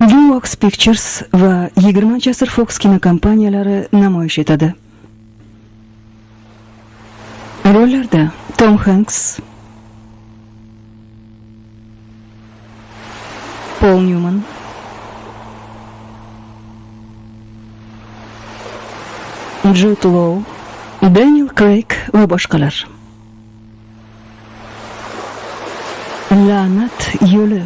DreamWorks Pictures va 20 Fox kinokompaniyalari namoyish etadi. Rollarda Tom Hanks, Paul Newman, Jude Law, Daniel Craig va boshqalar. La'nat yo'li.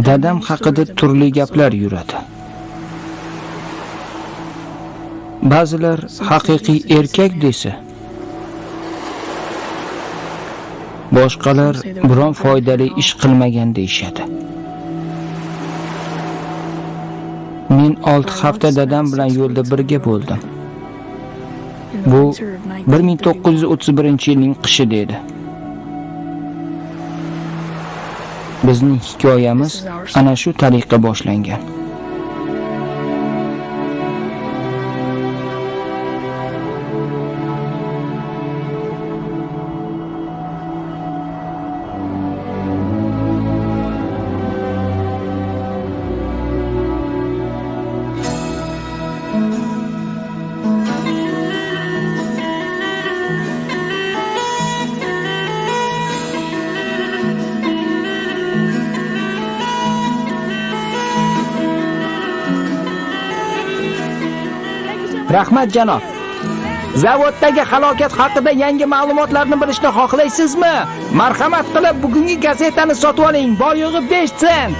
Dadam haqida turli gaplar yuradi. Ba'zilar haqiqiy erkak desa, boshqalar biron foydali ish qilmagan deyshadi. Men 6 hafta dadam bilan yo'lda birga bo'ldim. Bu 1931-yilning qishi dedi. Bizning hikoyamiz ana shu tariqa boshlangan. Rahmat janob. Zavoddagi halokat haqida yangi ma'lumotlarni bilishni xohlaysizmi? Marhamat qilib bugungi gazetani sotib oling. Boyig'i 5 sent.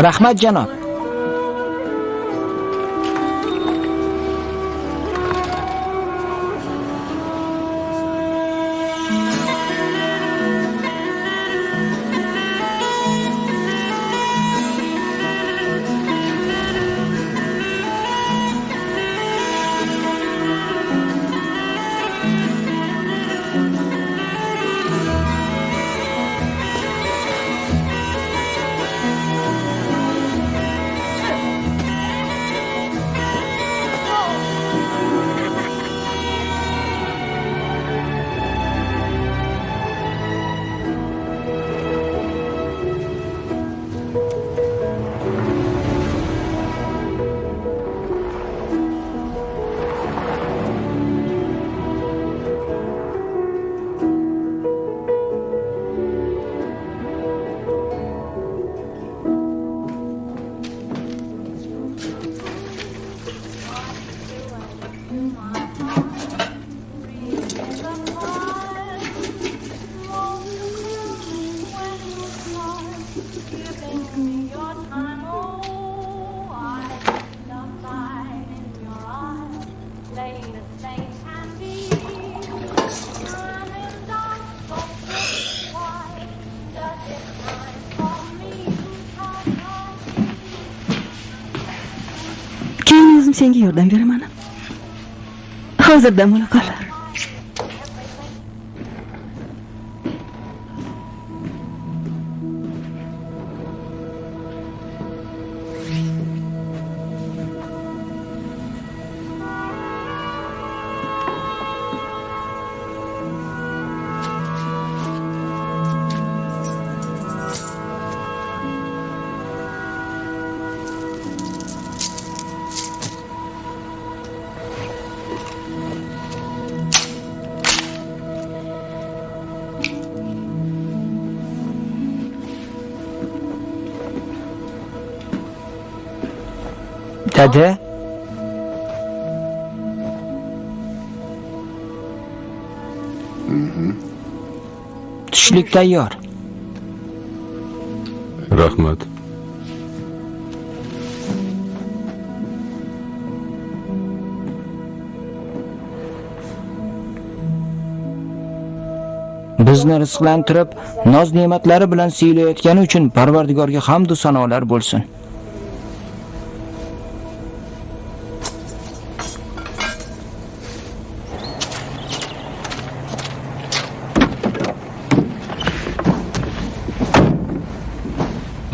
Rahmat janob. Senga yordam beraman. Hozirdan muloqotlar. Dada, tushlik tayyor. Rahmat. Bizni rizqlantirib, noz-ne'matlari bilan siylayotgani uchun Parvardigorga hamd va sanolar bo'lsin.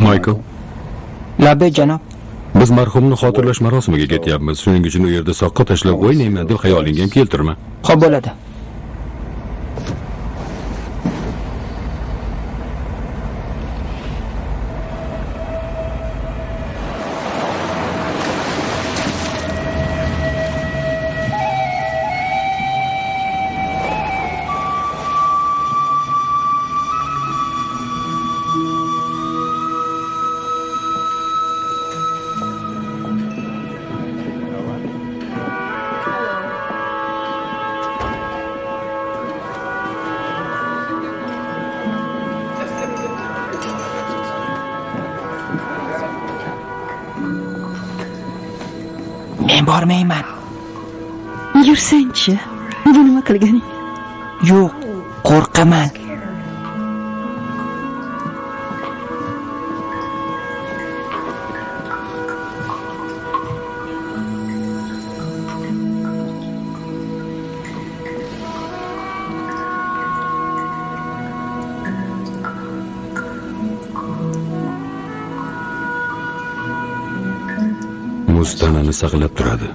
Michael, Labbe janob. biz marhumni xotirlash marosimiga ketyapmiz. Shuning uchun u yerda soqqa tashlab o'ynayman deb xayolingga ham keltirma. Xo'p bo'ladi. Men bormayman. Yursang-chi. Bu nima qilganing? Yo'q, qo'rqaman. Muz tanani saqlab turadi.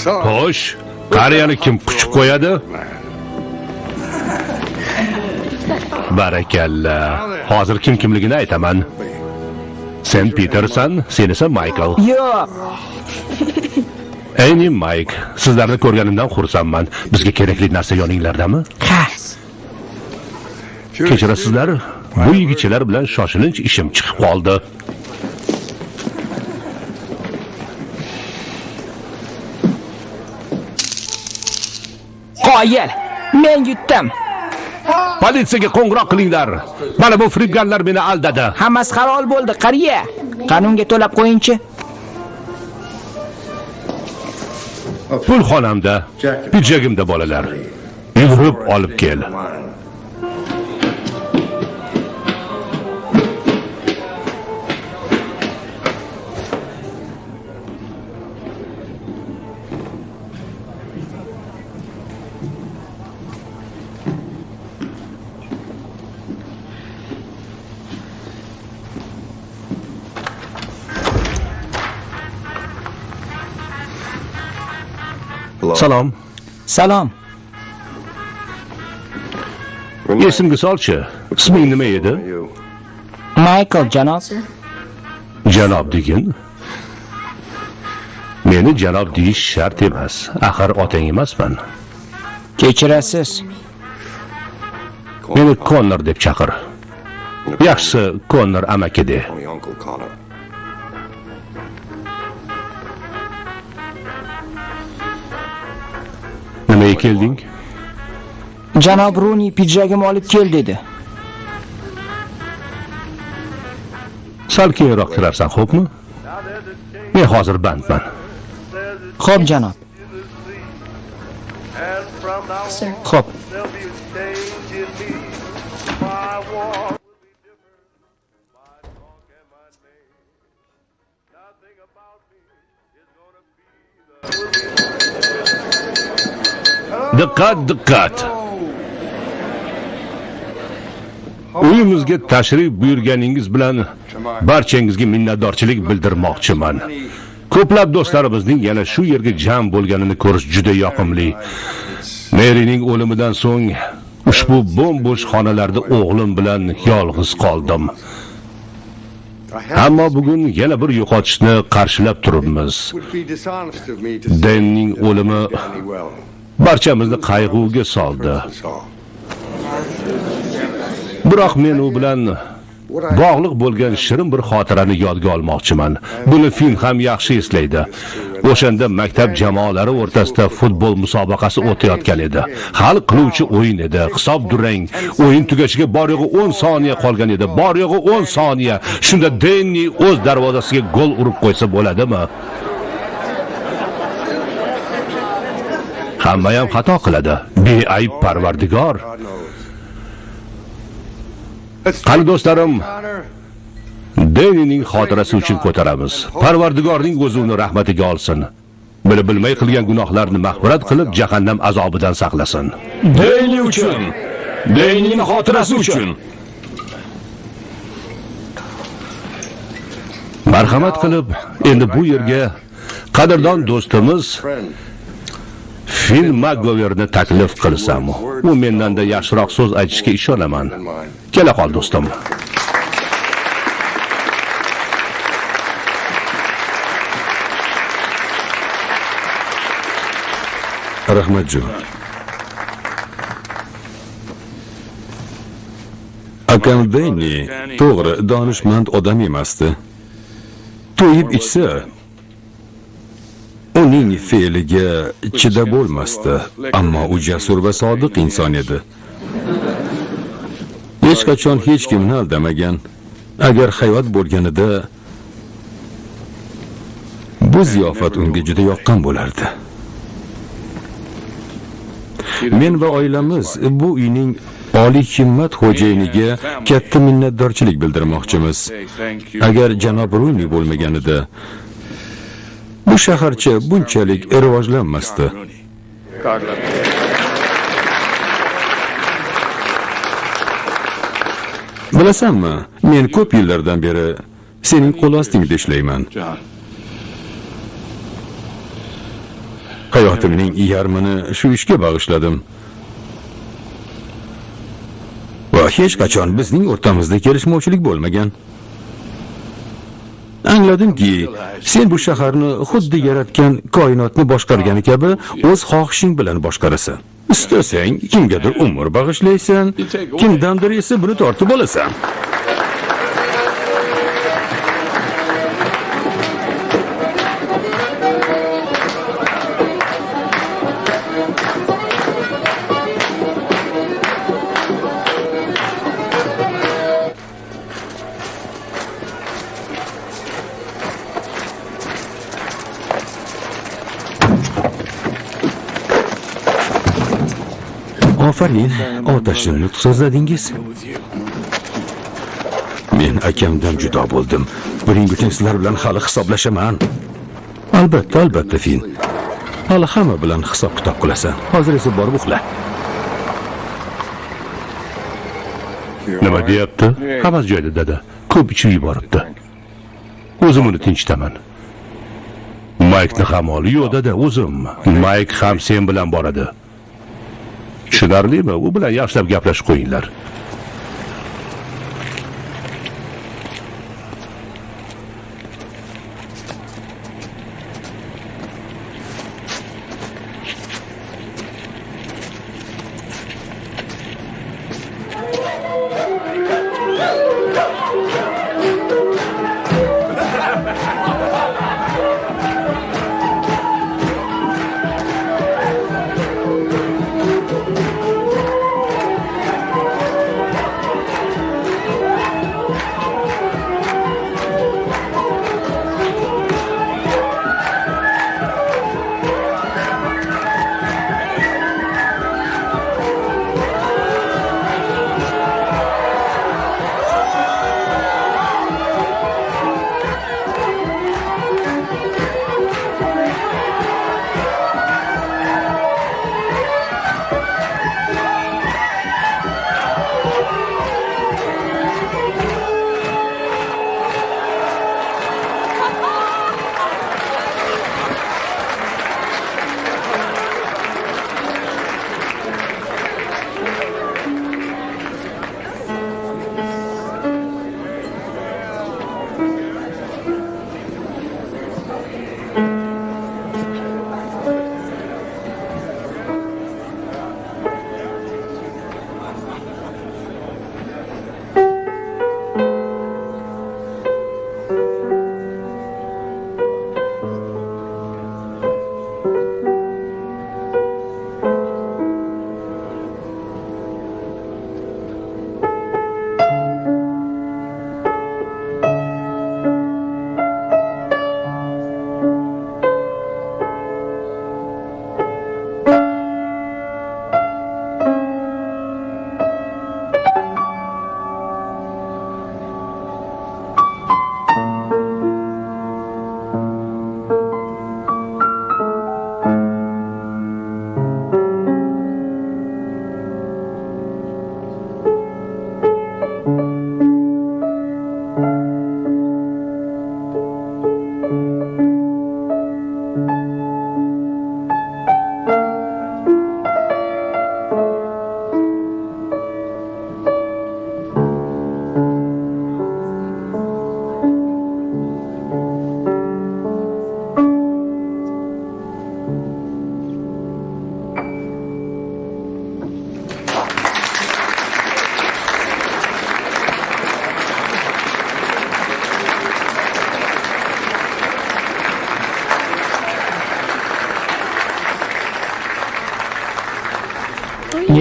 Xo'sh, qariyani kim quchib qo'yadi? Barakalla. Hozir kimligini aytaman. Sen Petersan, sen esa Michael. Yo'q. Ayni Mike, sizlarni ko'rganimdan xursandman. Bizga kerakli narsa yoninglardami? Ha. Kechirasizlar, bu yigitchalar bilan shoshilinch ishim chiqib qoldi. Qoyil. Men yutdim. Politsiyaga qo'ng'iroq qilinglar. Mana bu firibgarlar meni aldadi. Hammasi halol bo'ldi, qariya. Qonunga to'lab qo'yingchi. Pul xonamda, pidjagimda bolalar. Yurib olib kel. Salom. Salom. Esimga solchi. Isming nima edi? Michael janob. Janob degin. Meni janob deyish shart emas. Axir otang emasman. Kechirasiz. Meni Connor deb chaqir. Yaxshisi Connor amaki de. Nimaga kelding? Janob Runi pidjagimni olib kel dedi. Sal keyinroq kirarsan, xo'pmi? Men hozir bandman. Xo'p janob. Xo'p. Diqqat, diqqat. Uyimizga tashrif buyurganingiz bilan barchangizga minnatdorchilik bildirmoqchiman. Ko'plab do'stlarimizning yana shu yerga jam bo'lganini ko'rish juda yoqimli. Merining o'limidan so'ng ushbu bo'm-bo'sh xonalarda o'g'lim bilan yolg'iz qoldim. Ammo bugun yana bir yo'qotishni qarshilab turibmiz. Denning o'limi barchamizni qayg'uga soldi. Biroq men u bilan bog'liq bo'lgan shirin bir xotirani yodga olmoqchiman. Buni Fin ham yaxshi eslaydi. O'shanda maktab jamoalari o'rtasida futbol musobaqasi o'tayotgan edi. Hal qiluvchi o'yin edi. Hisob durang. O'yin tugashiga boryo'g'i 10 soniya qolgan edi. Boryo'g'i 10 soniya. Shunda Denni o'z darvozasiga gol urib qo'ysa bo'ladimi? Hamma ham xato qiladi. Beayb Parvardigor. Qani do'stlarim, Dennining xotirasi uchun ko'taramiz. Parvardigorning o'zi uni rahmatiga olsin. Bilmay qilgan gunohlarni mag'firat qilib, jahannam azobidan saqlasin. Denni uchun, Dennining xotirasi uchun. Marhamat qilib, endi bu yerga qadrdon do'stimiz Phil Maguire'ni taklif qilsam, u mendan-da yaxshiroq so'z aytishga ishonaman. Kela qol do'stim. Rahmatjon. Akam Denni to'g'ri donishmand odam emasdi. To'yib ichsa, uning fe'liga chidab bo'lmasdi, ammo u jasur va sodiq inson edi. Hech qachon hech kimni aldamagan. Agar hayot bo'lganida bu ziyofat unga juda yoqqan bo'lardi. Men va oilamiz bu uyning oliy himmat xo'jayiniga katta minnatdorchilik bildirmoqchimiz. Agar janob Runi bo'lmaganida bu shaharcha bunchalik rivojlanmasdi. Bilasanmi, men ko'p yillardan beri sening qo'l ostingda ishlayman. Hayotimning yarmini shu ishga bag'ishladim. Va hech qachon bizning o'rtamizda kelishmovchilik bo'lmagan. Angladimki, sen bu shaharni xuddi yaratgan koinotni boshqargani kabi o'z xohishing bilan boshqarasan. Istasang, kimgadir umr bag'ishlaysan, kimdandir esa buni tortib olasan. Ofarin, otashli nutq so'zladingiz. Men akamdan judo bo'ldim. Buning uchun sizlar bilan hali hisoblashaman. Albatta, Fin. Hali hamma bilan hisob-kitob qilasan. Hozir esa borib uxla. Nima deyapti? Hammasi joyida dada. Ko'p ichib yuboribdi. O'zim uni tinchitaman. Maykni ham ol, yo'q dada, o'zim. Mayk ham sen bilan boradi. Tushunarlimi? U bilan yaxshilab gaplashib qo'yinglar.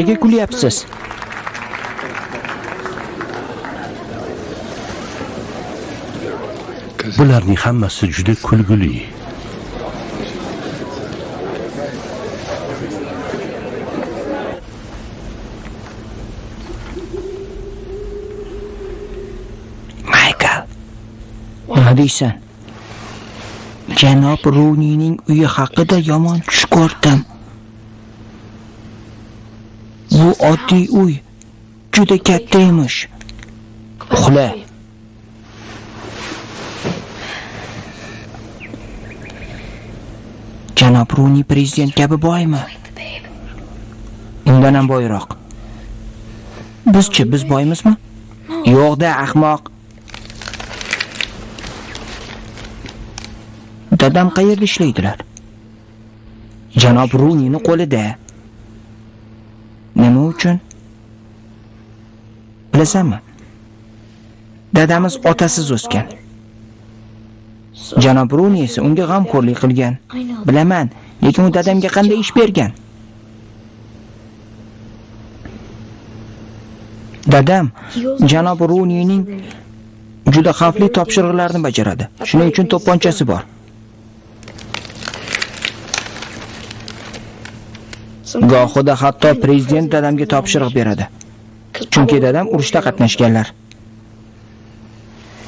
Nega kulyapsiz? Bularning hammasi juda kulgili. Michael, nima deysan? Janob Runining uyi haqida yomon tush ko'rdim. Bu oddiy uy, juda katta emish. Uxla. Janob Runi prezident kabi boymi? Undan ham boyroq. Biz-chi, biz boymizmi? Yo'q-da, ahmoq. Dadam qayerda ishlaydilar? Janob Runining qo'lida. Nima uchun? Bilasanmi? Dadamiz otasiz o'sgan. Janob Runi esa unga g'amxo'rlik qilgan. Bilaman, lekin u dadamga qanday ish bergan? Dadam janob Runining juda xavfli topshiriqlarini bajaradi. Shuning uchun to'pponchasi bor. Gohida hatto prezident dadamga topshiriq beradi. Chunki dadam urushda qatnashganlar.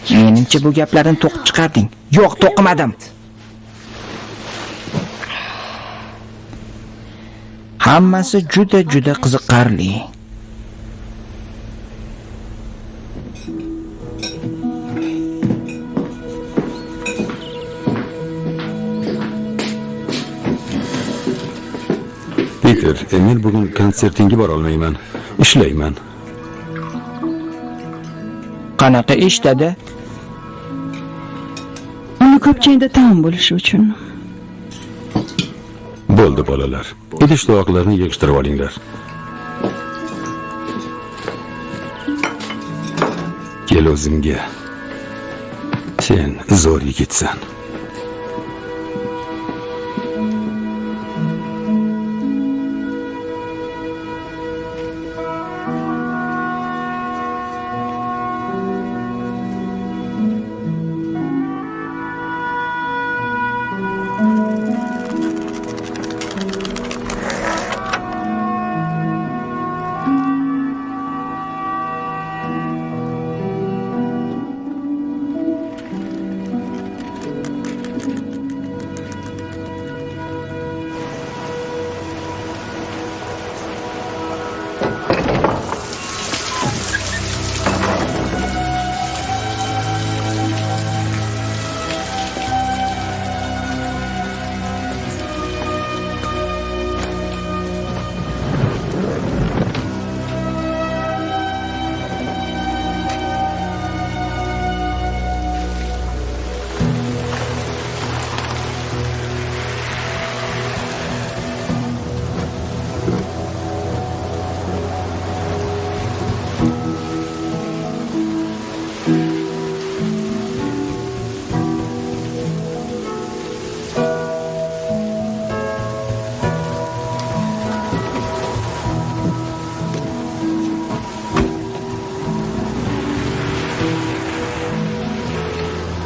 Menimcha bu gaplarni to'qib chiqarding. Yo'q, to'qimadim. Hammasi juda qiziqarli. Peter, men bugun konsertingga bora olmayman. Ishlayman. Qanaqa ish dedi? Uni ko'pchilikda tam bo'lishi uchun. Bo'ldi bolalar. Idish-tovoqlarni yig'ishtirib olinglar. Kel o'zimga. Sen zo'r yigitsan.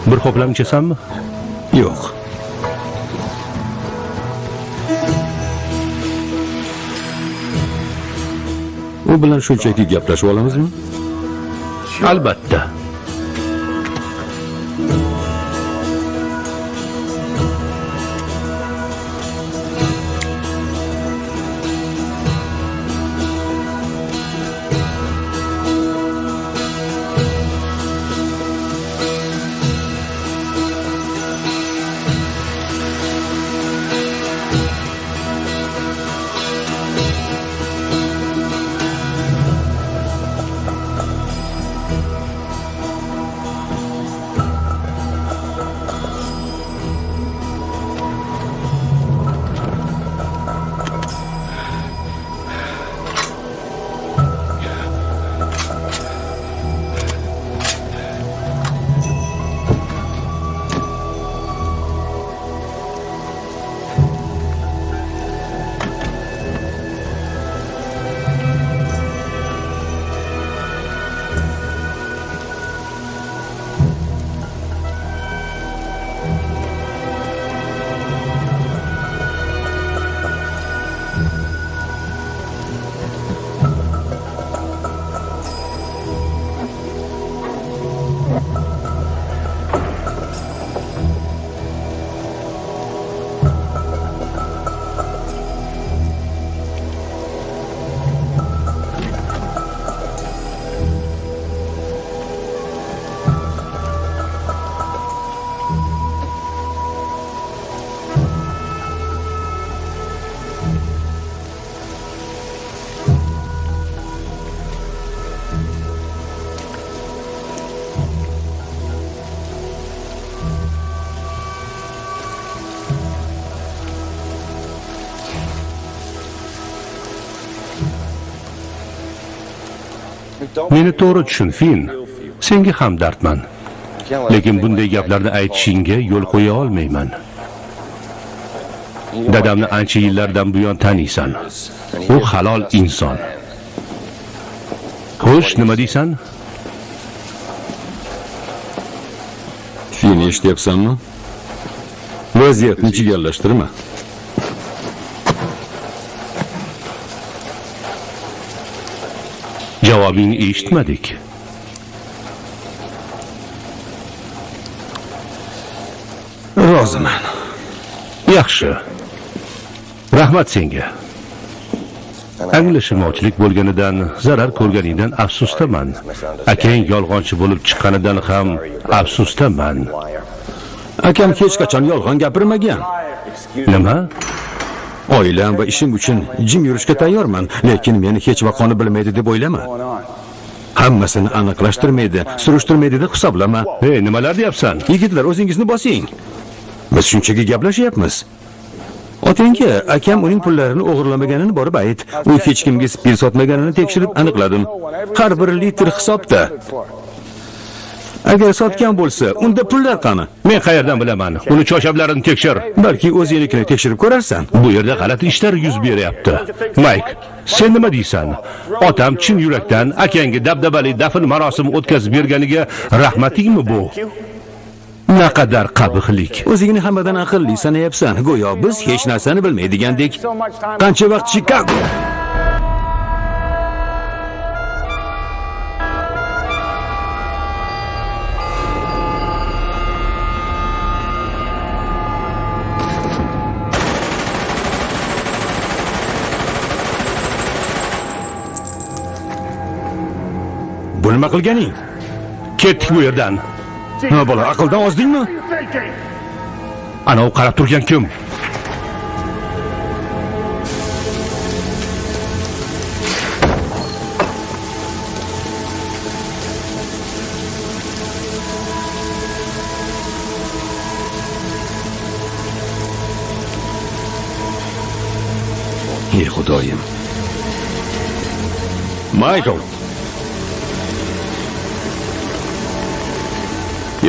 Bir qoplam ichasanmi? Yo'q. U bilan shunchaki gaplashib olamizmi? Albatta. Meni to'g'ri tushun, Fin. Senga hamdardman. Lekin bunday gaplarni aytishingga yo'l qo'ya olmayman. Dadamni ancha yillardan buyon taniysan. U halol inson. Xo'sh, nima deysan? Fin, eshityapsanmi? Vaziyatni chigallashtirma. Javobingni eshitmadik. Roziman. Yaxshi. Rahmat senga. Anglashilmovchilik bo'lganidan, zarar ko'rganingdan afsusdaman. Akang yolg'onchi bo'lib chiqqanidan ham afsusdaman. Akam hech qachon yolg'on gapirmagan. Nima? Oilam va ishim uchun jim yurishga tayyorman, lekin meni hech vaqoni bilmaydi deb o'ylama. Hammasini aniqlashtirmaydi, surishtirmaydi deb hisoblama. Hey, nimalar deyapsan? Yigitlar, o'zingizni bosing. Biz shunchaki gaplashyapmiz. Otangga akam uning pullarini o'g'irlamaganini borib ayt. U hech kimga spir sotmaganini tekshirib aniqladim. Har bir litr hisobda. Agar sotgan bo'lsa, unda pullar qani? Men qayerdan bilaman? Uni choshablarini tekshir. Balki o'zingnikini tekshirib ko'rarsan. Bu yerda g'alati ishlar yuz beryapti. Mayk, sen nima deysan? Otam chin yurakdan akangga dabdabali dafn marosimi o'tkazib berganiga rahmatingmi bu? Naqadar qabihlik. O'zingni hammadan aqlli sanayapsan. Go'yo biz hech narsani bilmaydigandek. Qancha vaqt Chicago? Bu nima qilganing? Ketdik bu yerdan. Ha, bola, aqldan ozdingmi? Ana u qarab turgan kim? Ey Xudoyim. Michael.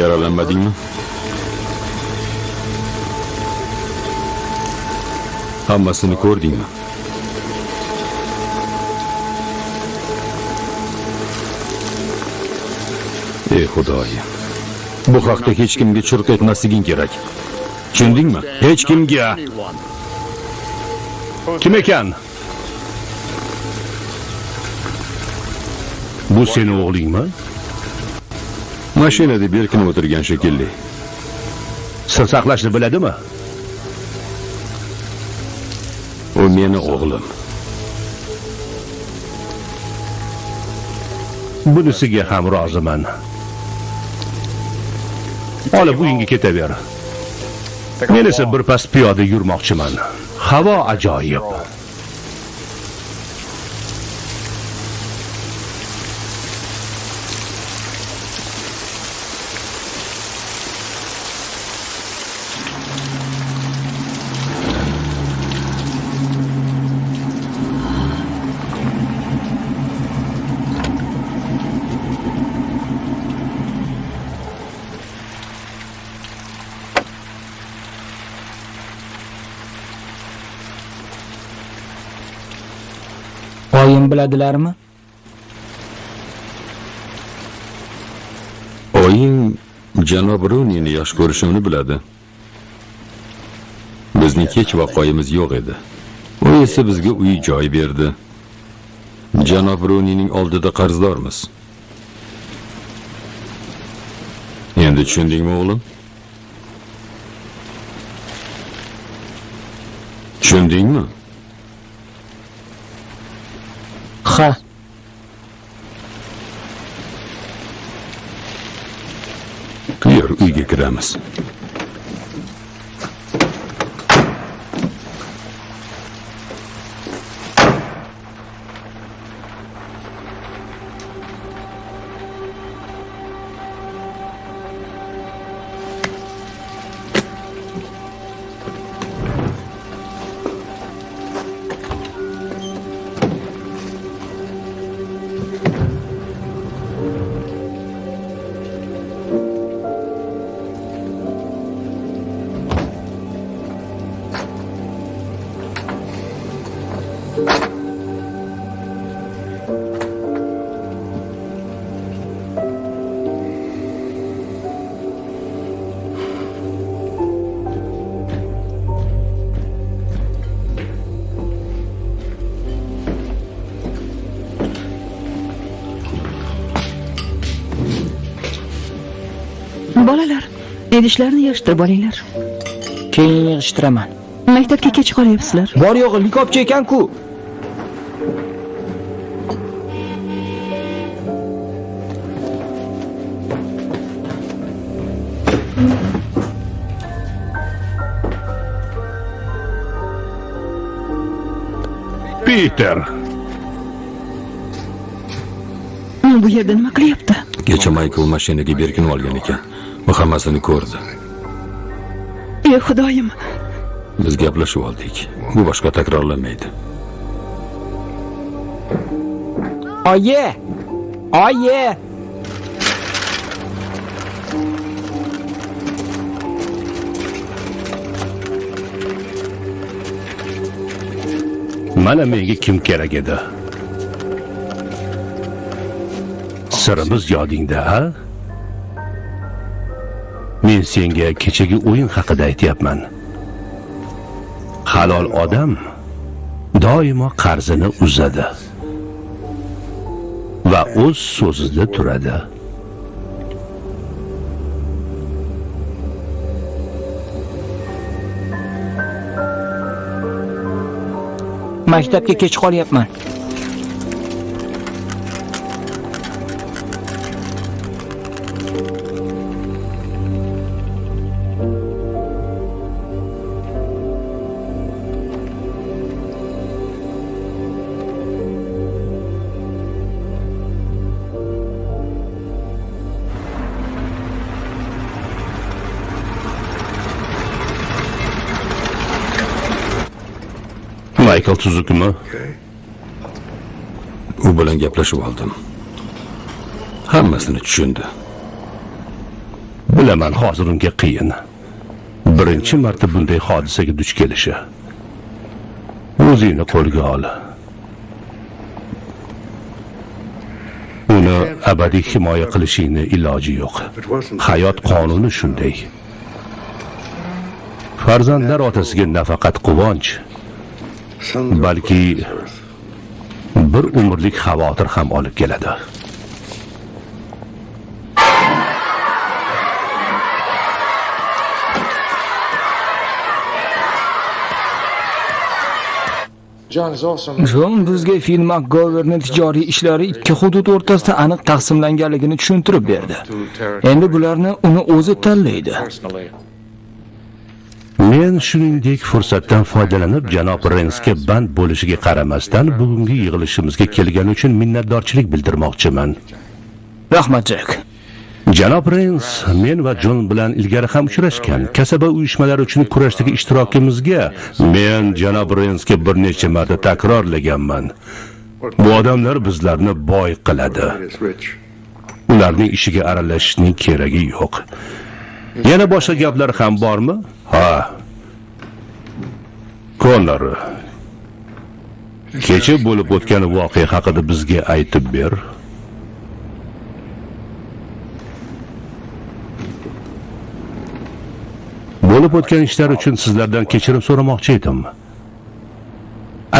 Yaralanmadingmi? Hammasini ko'rdingmi? Ey Xudoyim. Bu haqda hech kimga churq etmasliging kerak. Tushundingmi? Hech kimga. Kim ekan? Bu sening o'g'lingmi? Mashinada berkinib o'tirgan shekilli. Sir saqlashni biladimi? U meni o'g'lim. Bunisiga ham roziman. Olib uyingga ketaver. Men esa birpas piyoda yurmoqchiman. Havo ajoyib. Oyim biladilarmi? Oying janob Runini yosh ko'rishimni biladi. Bizning hech vaqoyimiz yo'q edi. U esa bizga uy joy berdi. Janob Runining oldida qarzdormiz. Endi tushundingmi, o'g'lim? Tushundingmi? Ha. Yur, uyga kiramiz. Bolalar, idishlarni yig'ishtirib olinglar. Keyin yig'ishtiraman. Maktabga kech qolyapsizlar. Bor yo'g'i likopchi ekan-ku. Peter, Bu yerda nima qilyapti? Kecha Michael mashinaga berkinib olgan ekan. U hammasini ko'rdi. Ey Xudoyim, Biz gaplashib oldik. Bu boshqa takrorlanmaydi. Oyi! Oyi! mana menga kim kerak edi? Sirimiz yodingda, ha? Men senga kechagi o'yin haqida aytyapman. Halol odam doimo qarzini uzadi va o'z so'zida turadi. Maktabga kech qolyapman. Michael Tuzukmi? U bilan gaplashib oldim. Hammasini tushundi. Bilaman, hozir unga qiyin. Birinchi marta bunday hodisaga duch kelishi. O'zingni qo'lga ol. Uni abadiy himoya qilishingni iloji yo'q. Hayot qonuni shunday. Farzandlar otasiga nafaqat quvonch, balki bir umrlik xavotir ham olib keladi. Jon bizga Phil McGovernning tijoriy ishlari ikki hudud o'rtasida aniq taqsimlanganligini tushuntirib berdi. Endi bularni uni o'zi tanlaydi. Men shuningdek fursatdan foydalanib janob Rensga band bo'lishiga qaramasdan bugungi yig'ilishimizga kelgani uchun minnatdorchilik bildirmoqchiman. Rahmat, Jack. Janob Rens men va Jon bilan ilgari ham uchrashgan. Kasaba uyushmalari uchun kurashdagi ishtirokimizga men janob Rensga bir necha marta takrorlaganman. Bu odamlar bizlarni boy qiladi. Ularning ishiga aralashishning keragi yo'q. Yana boshqa gaplar ham bormi? Ha. Konor, kecha bo'lib o'tgan voqea haqida bizga aytib ber. Bo'lib o'tgan ishlar uchun sizlardan kechirim so'ramoqchi edim.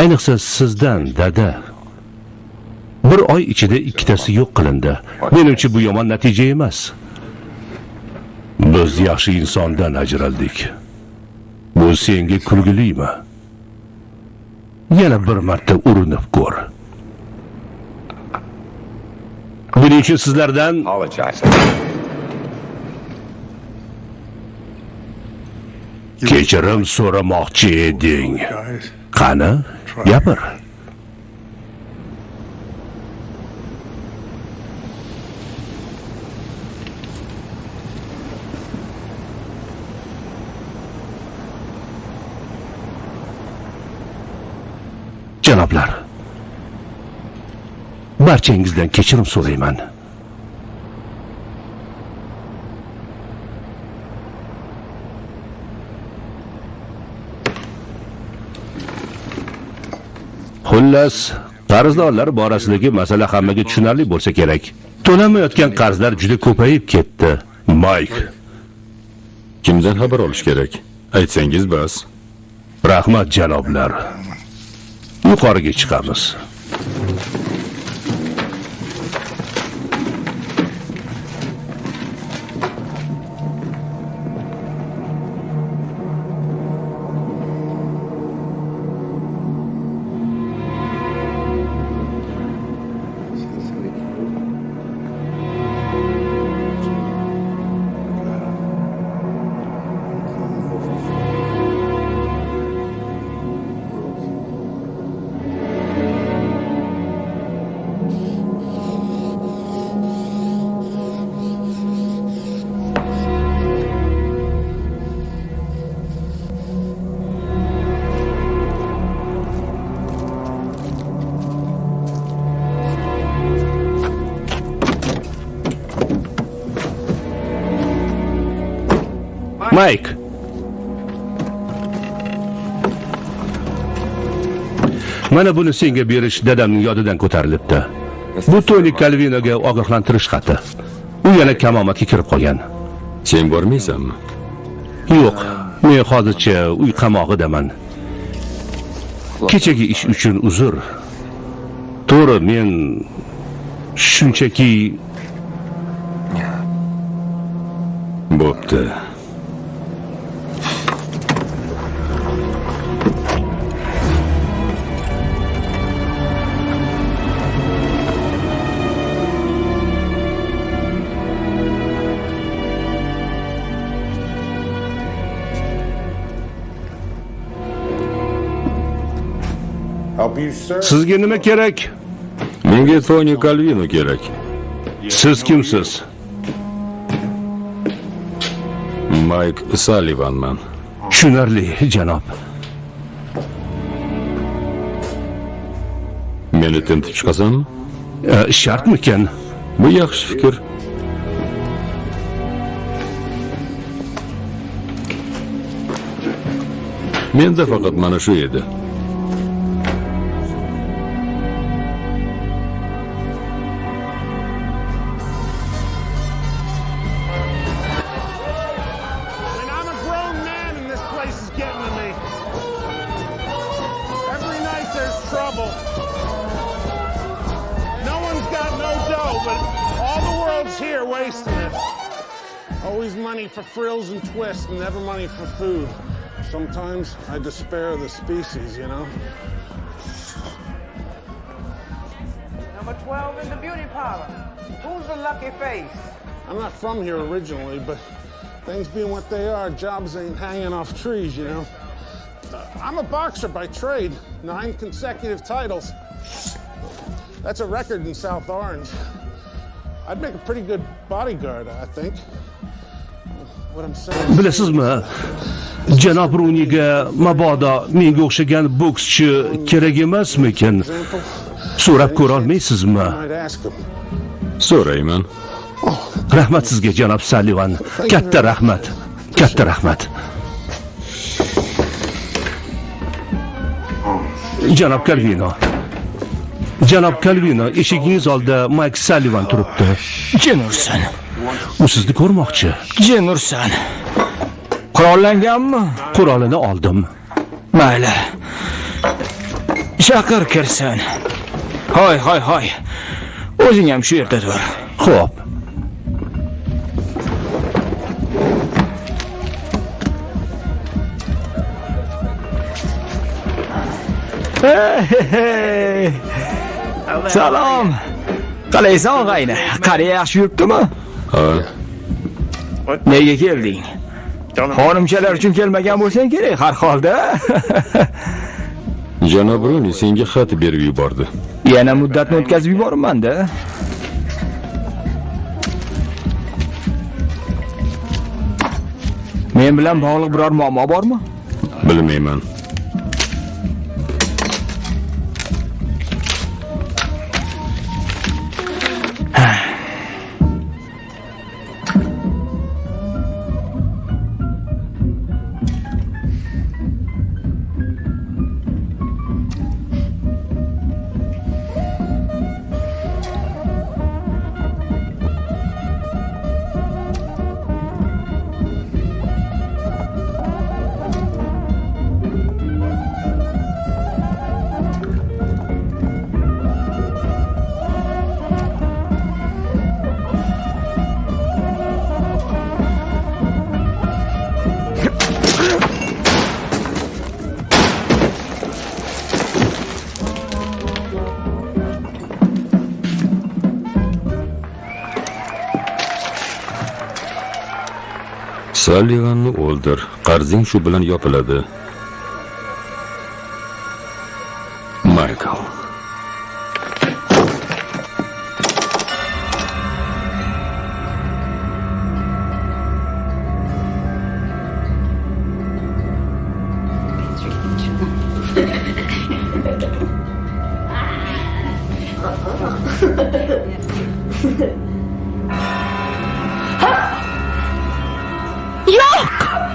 Ayniqsa sizdan, dada. Bir oy ichida ikkitasi yo'q qilindi. Menimcha bu yomon natija emas. Biz yaxshi insondan ajraldik. Bu senga kulgilimi? Yana bir marta urinib ko'r. Buning uchun sizlardan kechirim so'ramoqchi eding. Qani, gapir. Janoblar, barchangizdan kechirim so'rayman. Xullas, qarzdorlar borasidagi masala hammaga tushunarli bo'lsa kerak. To'lamayotgan qarzlar juda ko'payib ketdi. Mike, Kimdan xabar olish kerak? Aytsangiz bas. Rahmat janoblar. Yuqoriga chiqamiz. Mayk. Mana buni senga berish dadamning yodidan ko'tarilibdi. Bu Toni Kalvinoga ogohlantirish xati. U yana kamomatga kirib qolgan. Sen bormaysanmi? Yo'q, men hozircha uy qamog'idaman. Kechagi ish uchun uzr. To'g'ri, men shunchaki Bo'pti. sizga nima kerak? Menga Toni Kalvino kerak. Siz kimsiz? Mike Sullivanman. Tushunarli, janob. Meni tintib chiqasanmi? Shartmikan? Bu yaxshi fikr. Menda faqat mana shu edi. And I'm a grown man and this place is getting to me. Every night there's trouble. No one's got no dough, but all the world's here wasting it. Always money for frills and twists and never money for food. Sometimes I despair of the species, you know? Number 12 in the beauty parlor. Who's the lucky face? I'm not from here originally, but things being what they are, jobs ain't hanging off trees, you know? I'm a boxer by trade, 9 consecutive titles. That's a record in South Orange. I'd make a pretty good bodyguard, I think. What I'm saying... Bilasizmi? Janob Runiga mabodo menga o'xshagan bokschi kerak emasmikin? So'rab ko'ra olmaysizmi? I'd ask him. So'rayman. Rahmat sizga, janob Sullivan. Katta rahmat. Katta rahmat. Janob Kalvino. Janob Kalvino, eshigingiz oldida Mike Sullivan turibdi. Jin ursin. U sizni ko'rmoqchi. Jin ursin. Qurollanganmi? Qurolini oldim. Mayli. Chaqir kirsin. Hoy. O'zing ham shu yerda tur. Xo'p. Hey. Salom. Qalaysan og'ayni? Qariya yaxshi yuribdimi? Ha, Nega kelding? Xonimchalar uchun kelmagan bo'lsang kerak har holda. janob Runi senga xat berib yubordi. Yana muddatni o'tkazib yuboribman-da. Men bilan bog'liq biror muammo bormi? Bilmayman. Sullivanni o'ldir. Qarzing shu bilan yopiladi. Michael. Yo'q!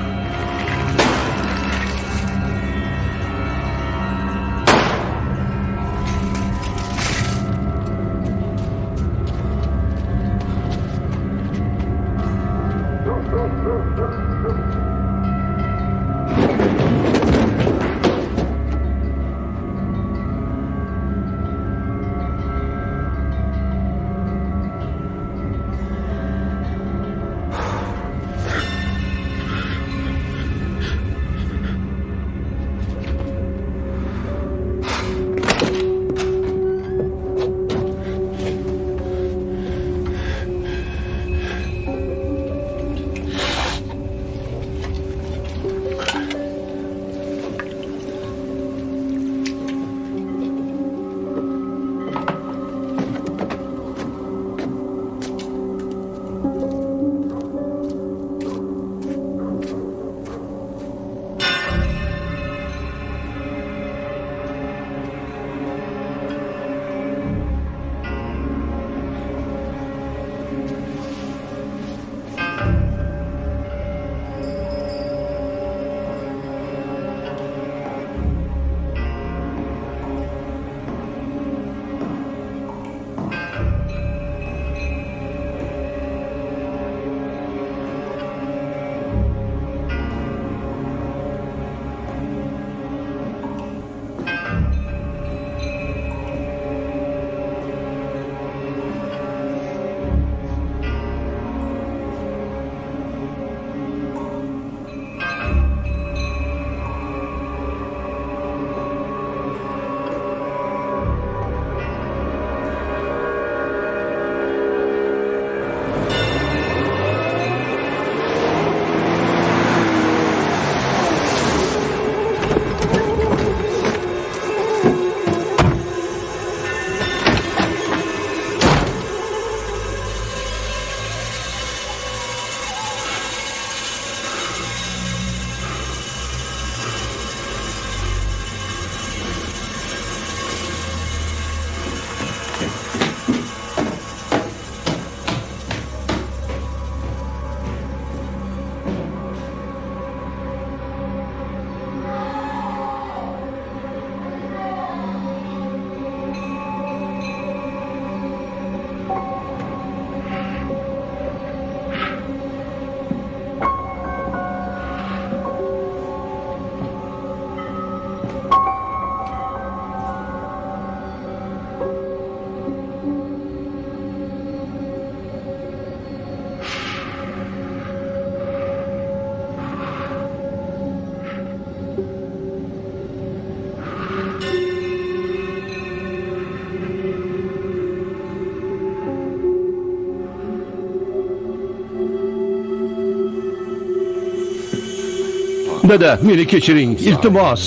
Dada, meni kechiring, iltimos.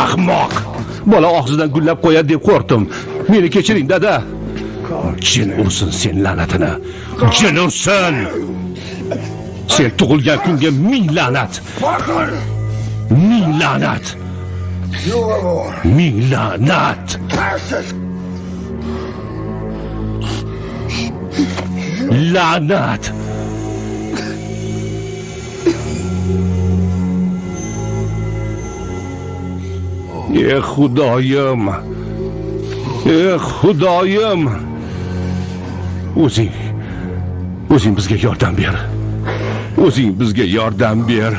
Ahmoq. Bola og'zidan gullab qo'yadi deb qo'rqdim. Meni kechiring, dada. Jin ursin sen la'natini. Jin ursin. Sen tug'ilgan kunga ming la'nat. Ming la'nat. Ming la'nat. La'nat. Xudoyim. Xudoyim. O'zing bizga yordam ber. O'zing bizga yordam ber.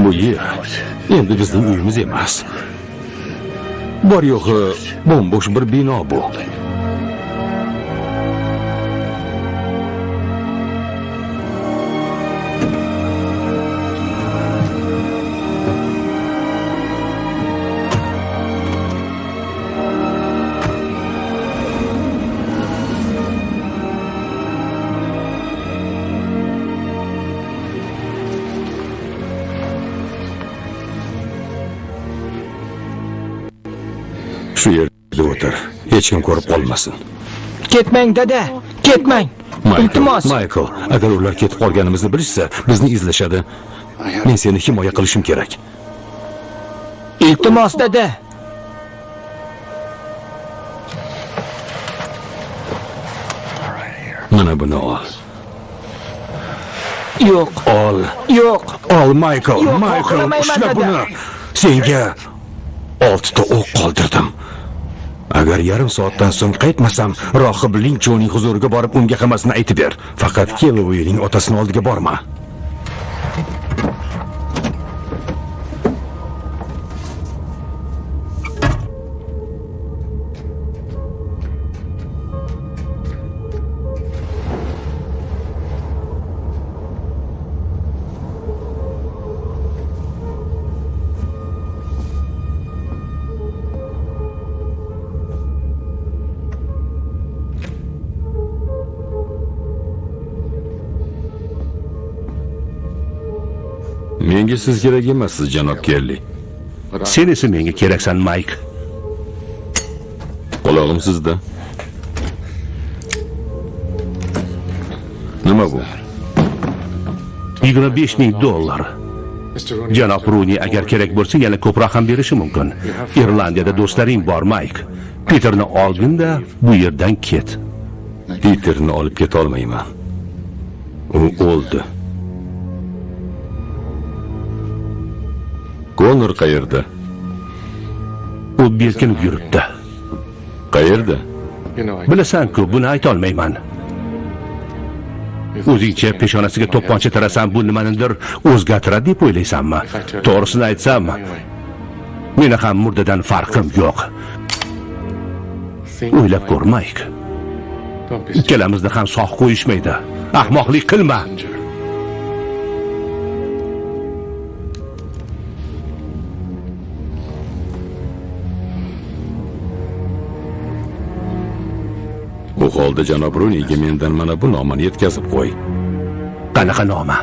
Bu yer endi bizning uyimiz emas. Bor yo'g'i bo'm-bo'sh bir bino bu. Shu yerda o'tir. Hech kim ko'rib qolmasin. Ketmang dada, ketmang. Iltimos. Michael, agar ular ketib qolganimizni bilishsa, bizni izlashadi. Men seni himoya qilishim kerak. Iltimos dada. Mana buni ol. Yo'q. Ol. Yo'q. Ol Michael. Yo'q, Michael, xohlamayman, ushla dada. buni. Senga 6 ta o'q qoldirdim. Agar yarim soatdan so'ng qaytmasam, rohib Linchoning huzuriga borib unga hammasini aytib ber. Faqat Kellowining otasini oldiga borma. Menga siz kerak emassiz, janob Kelli. Sen esa menga keraksan, Mike. Qulog'im sizda. Nima bu? $25,000. Janob Runi agar kerak bo'lsa yana ko'proq ham berishi mumkin. Irlandiyada do'stlaring bor, Mike. Peterni olgin-da, bu yerdan ket. Peterni olib keta olmayman. U o'ldi. Konor qayerda? U berkinib yuribdi. Qayerda? Bilasan-ku, buni ayta olmayman. O'zingcha peshonasiga to'pponcha tarasan, bu nimanidir o'zgartiradi deb o'ylaysanmi? To'g'risini aytsam, meni ham murdadan farqim yo'q. O'ylab ko'r, Mike. Ikkalamizni ham sog' qo'yishmaydi. Ahmoqlik qilma. Bu holda janob Runiga mendan mana bu nomani yetkazib qo'y. Qanaqa noma?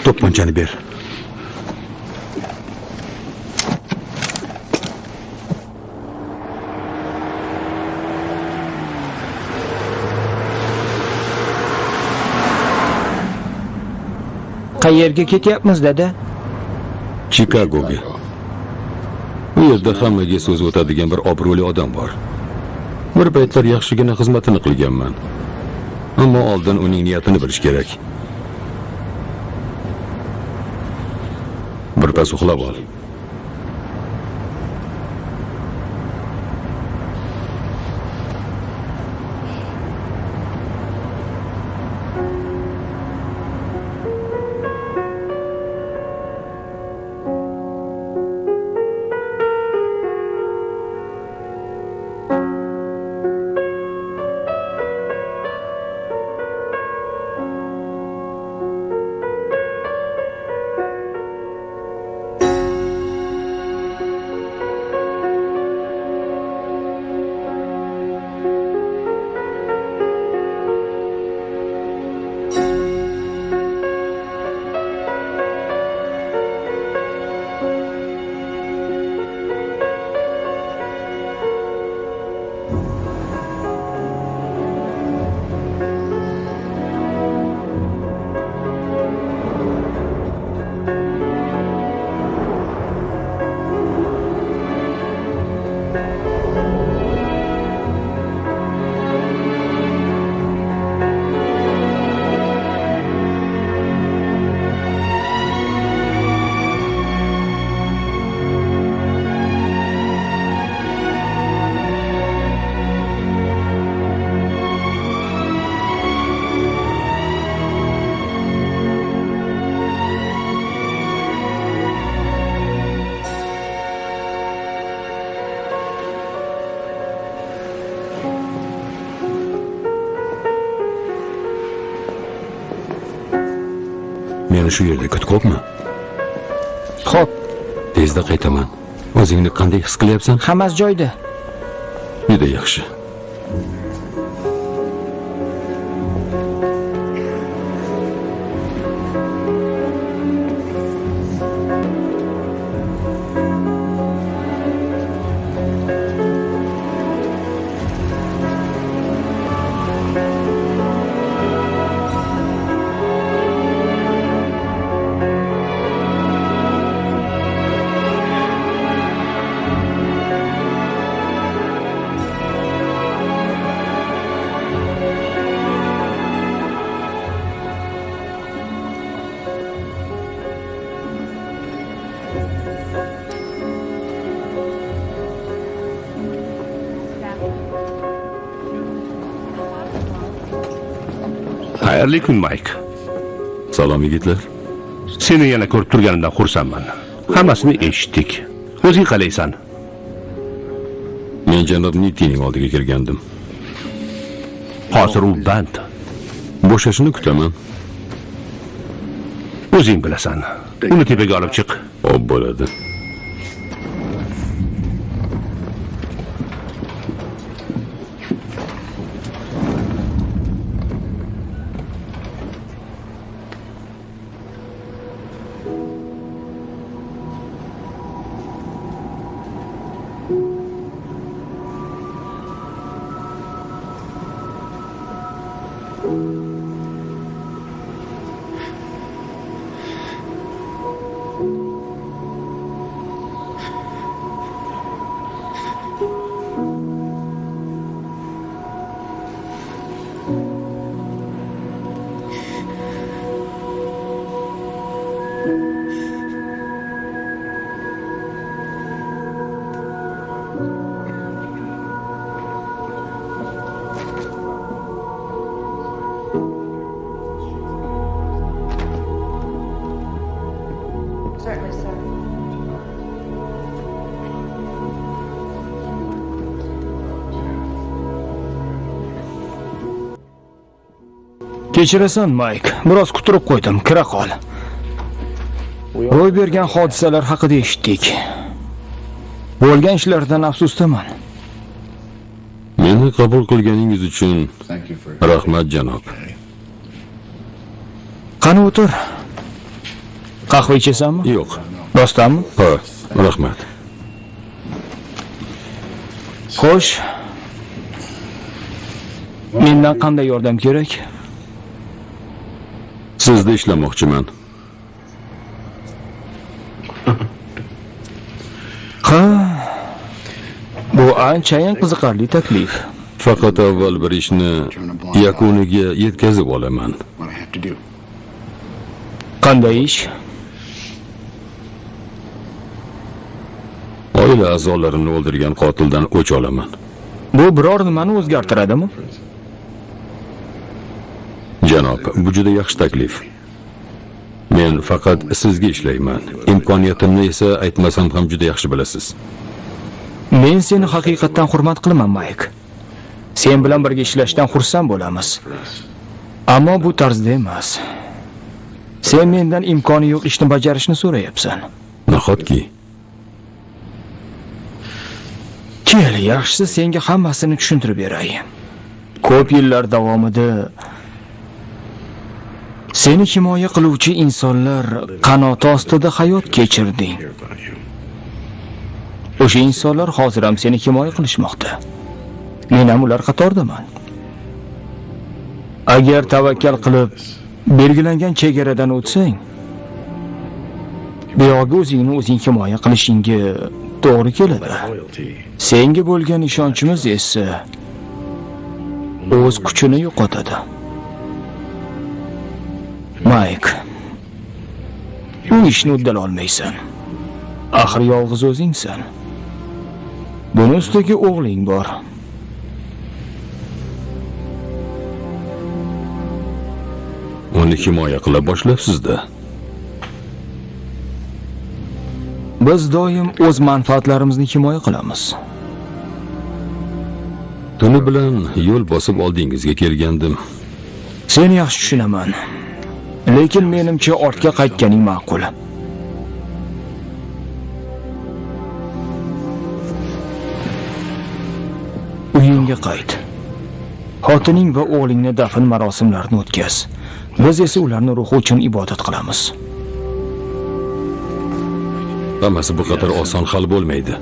To'pponchani ber. Qayerga ketyapmiz dada? Chikagoga. Bu yerda hammaga so'z o'tadigan bir obro'li odam bor. Bir paytlar yaxshigina xizmatini qilganman. Ammo oldin uning niyatini bilish kerak. Birpas uxlab ol. Meni shu yerda kut qo'yma. Xo'p, Tezda qaytaman. O'zingni qanday his qilyapsan? hammasi joyida. Juda yaxshi. Xayrli kun, Mike. Salom yigitlar. Seni yana ko'rib turganimdan xursandman. Hammasini eshitdik. O'zing qalaysan? Men janob Nitining oldiga kelgandim. Hozir u band. Bo'shashini kutaman. O'zing bilasan. Uni tepaga olib chiq. Xo'p bo'ladi. Certainly, sir. Kechirasan, Mike. Biroz kutirib qo'ydim. Kira qol. Ro'y bergan hodisalar haqida eshitdik. Bo'lgan ishlardan afsusdaman. Meni qabul qilganingiz uchun rahmat janob. Qani o'tir. Qahva ichasanmi? Yo'q. Rostdanmi? Ha, rahmat. Xo'sh. Mendan qanday yordam kerak? Sizda ishlamoqchiman. Ha. Bu anchayin qiziqarli taklif. Faqat avval bir ishni yakuniga yetkazib olaman. Qanday ish? Oila a'zolarini o'ldirgan qotildan o'ch olaman. Bu biror nimani o'zgartiradimi? Janob, bu juda yaxshi taklif. Men faqat sizga ishlayman. Imkoniyatimni esa aytmasam ham juda yaxshi bilasiz. Men seni haqiqatdan hurmat qilaman, Mike. Sen bilan birga ishlashdan xursand bo'lamiz. Ammo bu tarzda emas. Sen mendan imkoni yo'q ishni bajarishni so'rayapsan. Nahotki Kel, yaxshisi senga hammasini tushuntirib beray. Ko'p yillar davomida seni himoya qiluvchi insonlar qanoti ostida hayot kechirding. O'sha insonlar hozir ham seni himoya qilishmoqda. Men ham ular qatoridaman. Agar tavakkal qilib belgilangan chegaradan o'tsang, buyog'iga o'zingni o'zing himoya qilishingga to'g'ri keladi. Senga bo'lgan ishonchimiz esa o'z kuchini yo'qotadi. Mike, bu ishni uddala olmaysan. Axir yolg'iz o'zingsan. Buni ustiga o'g'ling bor. uni himoya qila boshlabsiz-da. Biz doim o'z manfaatlarimizni himoya qilamiz. Tuni bilan yo'l bosib oldingizga kelgandim. Seni yaxshi tushunaman. Lekin menimcha ortga qaytganing ma'qul. Uyingga qayt. Xotining va o'g'lingni dafn marosimlarini o'tkaz. Biz esa ularning ruhi uchun ibodat qilamiz. Hammasi bu qadar oson hal bo'lmaydi.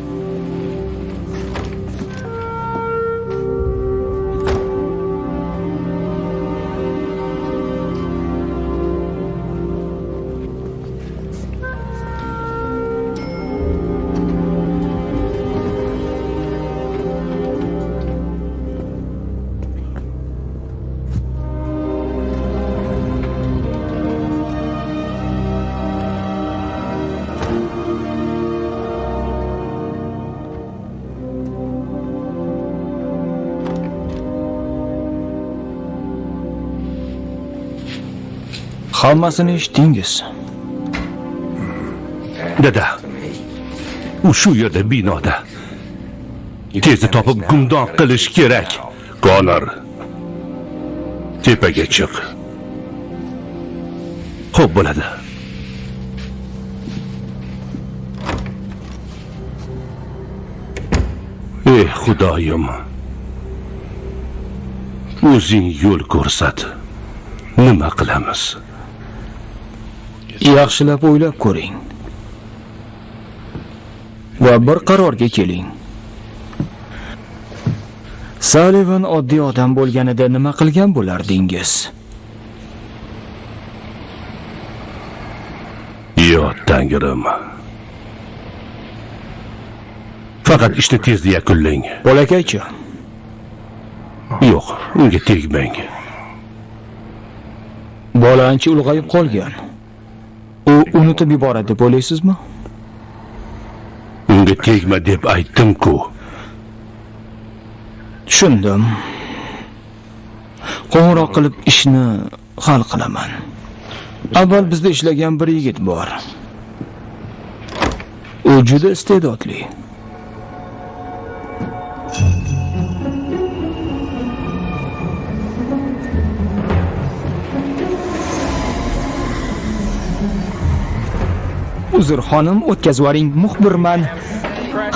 Hammasini eshitdingiz. Dada. U shu yerda binoda. Tezda topib gumdon qilish kerak. Konor. Tepaga chiq. Xo'p bo'ladi. Ey Xudoyim. O'zing yo'l ko'rsat. Nima qilamiz? Yaxshilab o'ylab ko'ring. Va bir qarorga keling. Sullivan oddiy odam bo'lganida nima qilgan bo'lardingiz? Yo Tangrim. Faqat ishni tezda yakunlang. Bolakaychi. Yo'q, unga tegmang. Bola ancha ulg'ayib qolgan. U unutib yuboradi deb o'ylaysizmi? Unga tegma deb aytdim-ku. Tushundim. Qo'ng'iroq qilib ishni hal qilaman. Avval bizda ishlagan bir yigit bor. U juda iste'dodli. Uzr xonim, o'tkazib yuboring, muxbirman.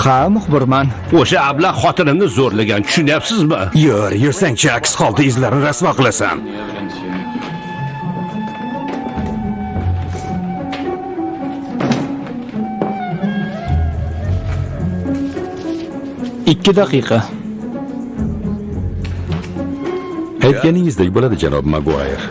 Ha, muxbirman. O'sha ablah xotinimni zo'rlagan, tushunyapsizmi? Yursang-chi, aks holda izlarini rasvo qilasan. Ikki daqiqa. Aytganingizdek bo'ladi, janob Maguire.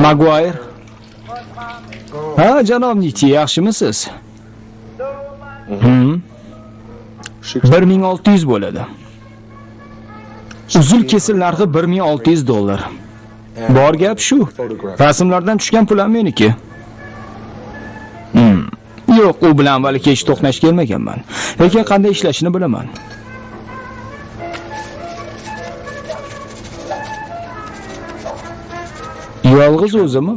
Maguire. Ha, janob Niti, yaxshimisiz? 1600 bo'ladi. Uzul kesil narxi $1600. Bor gap shu. Rasmlardan tushgan pul ham meniki. Yo'q, u bilan avval kech to'qnash kelmaganman. Lekin qanday ishlashini bilaman. Yolg'iz o'zimi?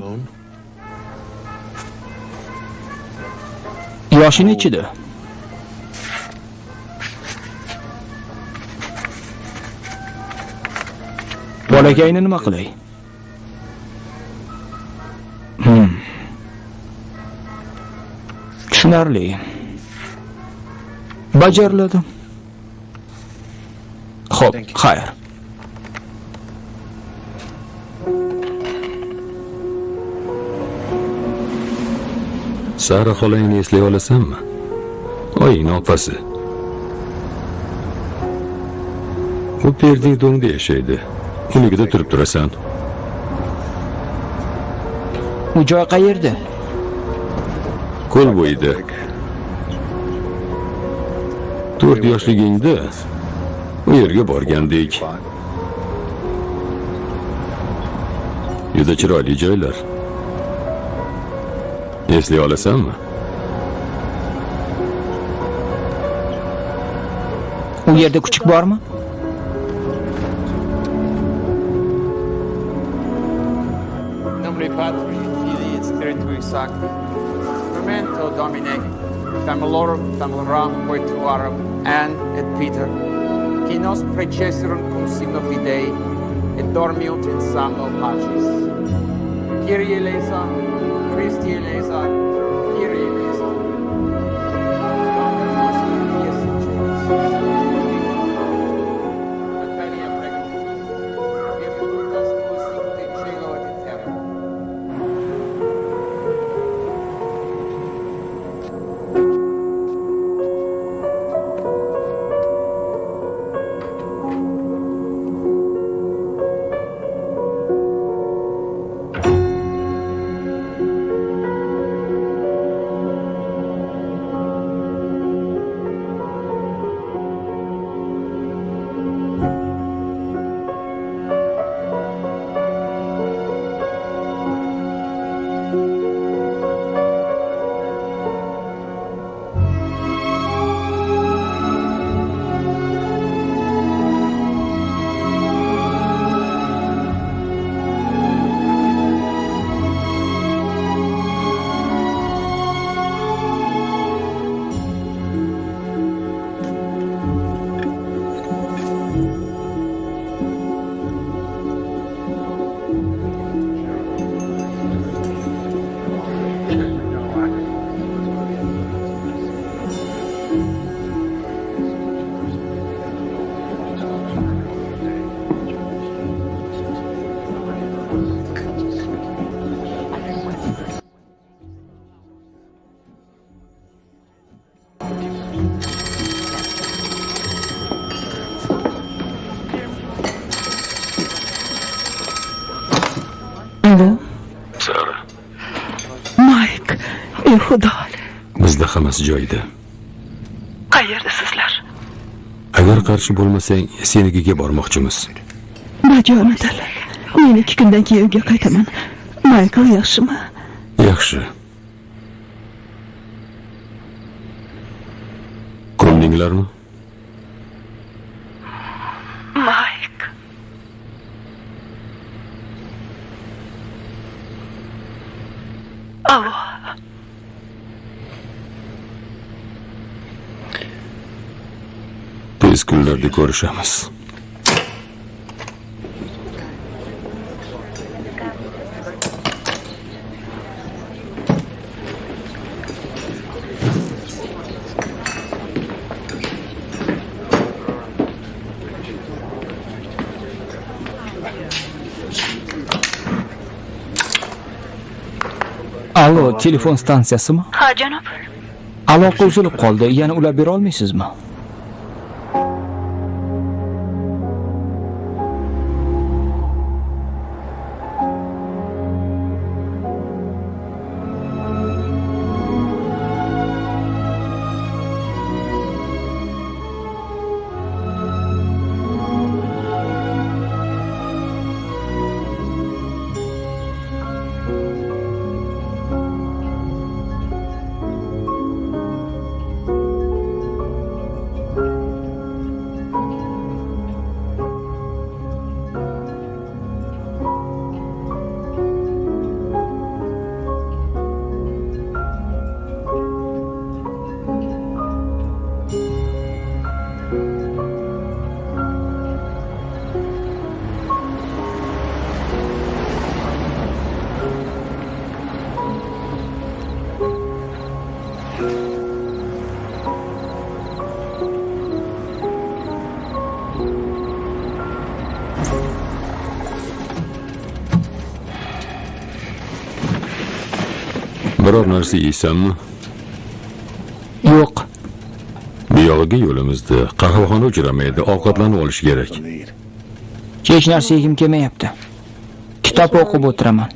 Yoshi nechida? Bolakayni nima qilay? Tushunarli. Bajariladi. Xo'p, xayr. Sara xolangni eslay olasanmi? Oying opasi. U Perdingtonda yashaydi. Unigida turib turasan. U joy qayerda? Ko'l bo'yida. 4 yoshligingda u yerga borgandik. Juda chiroyli joylar. Eslay olasanmi? U yerda kuchuk bormi? Nomine Patri, Filii et Spiritui Sancti. Memento Domine, Camelorum, Cameloram, Poetuarum, Anne et Peter, qui nos precesserunt cum signo fidei, et dormiunt in somno pacis. Kyrie eleison, Christi eleison, Kyrie eleison. Pater nostrum, qui es in celis, Materia pregum, et multas tuus sicut in cielo et in terra. Alo, Sara, Mike, ey xudo. bizda hammasi joyida. Qayerda sizlar? Agar qarshi bo'lmasang, senikiga bormoqchimiz. Bajonidil. Men 2 kundan keyin uyga qaytaman. Michael yaxshimi? Yaxshi. Ko'ndinglarmi? Mike. Alo. Tez kunlarda ko'rishamiz. Allo, telefon stansiyasimi? Ha, janob. Aloqa uzilib qoldi. Yana ulab bera olmaysizmi? Biror narsa yeysanmi? Yo'q. Buyog'iga yo'limizda qahvaxona uchramaydi, ovqatlanib olish kerak. Hech narsa yegim kelmayapti. Kitob o'qib o'tiraman.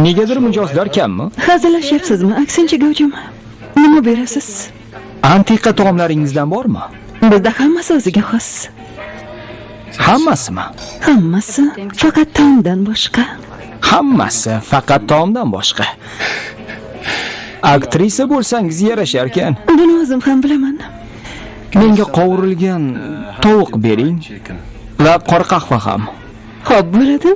Negadir mijozlar kammi? Hazillashyapsizmi? Aksincha gavjum. Nima berasiz? Antiqa taomlaringizdan bormi? Bizda hammasi o'ziga xos. Hammasimi? Hammasi faqat taomdan boshqa. Hammasi faqat taomdan boshqa. Aktrisa bo'lsangiz yarashar ekan. Buni o'zim ham bilaman. Menga qovurilgan tovuq bering va qora qahva ham. Xo'p, bo'ladi.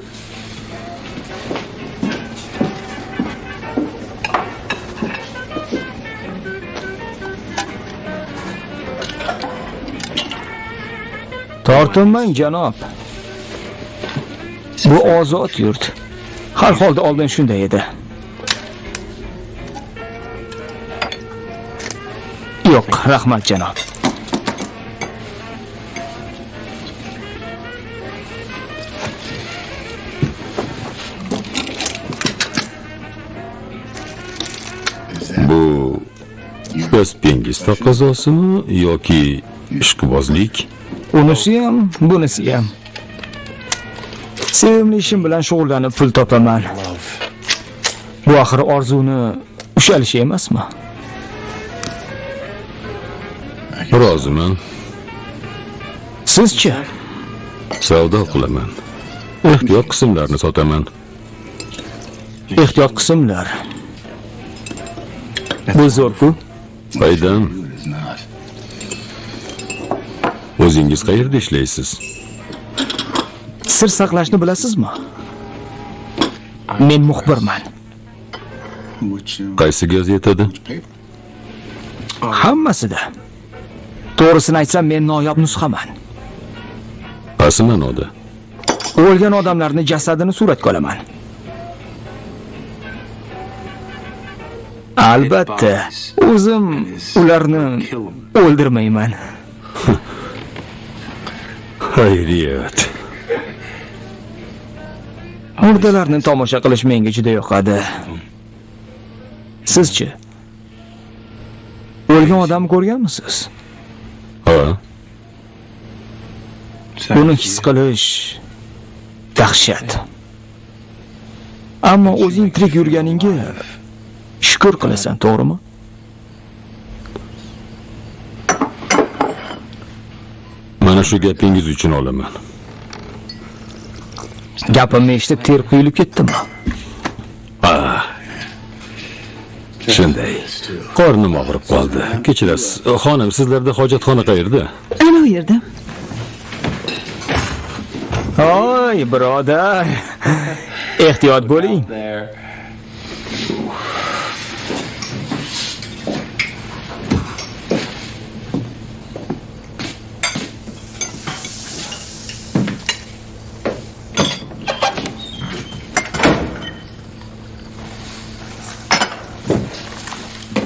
Tortinmang janob. Bu ozod yurt. Har holda oldin shunday edi. Yo'q, rahmat janob. Bu kasbingiz taqozosimi yoki ishqibozlik? Unisi ham, bunisi ham. Sevimli ishim bilan shug'ullanib pul topaman. Bu axir orzuni ushalishi emasmi? Roziman. Sizchi? Savdo qilaman. Ehtiyot qismlarni sotaman. Ehtiyot qismlar. Bu zo'r-ku. Qaydan? O'zingiz qayerda ishlaysiz? Sir saqlashni bilasizmi? Men muxbirman. Qaysi gazetada? Hammasida. To'g'risini aytsam, men noyob nusxaman. Qaysi ma'noda? O'lgan odamlarning jasadini suratga olaman. Albatta, o'zim ularni o'ldirmayman. Xayriyat. Murdalarni tomosha qilish menga juda yoqadi. Sizchi? O'lgan odam ko'rganmisiz? Ha? Buni his qilish dahshat. Ammo o'zing tirik yurganingga shukr qilasan, to'g'rimi? Mana shu gapingiz uchun olaman. Gapimni eshitib ter quyilib ketdimi? Shunday. Qornim og'rib qoldi. Kechirasiz. Xonim, sizlarda hojatxona qayerda? Ana u yerda. Oy, birodar. Ehtiyot bo'ling.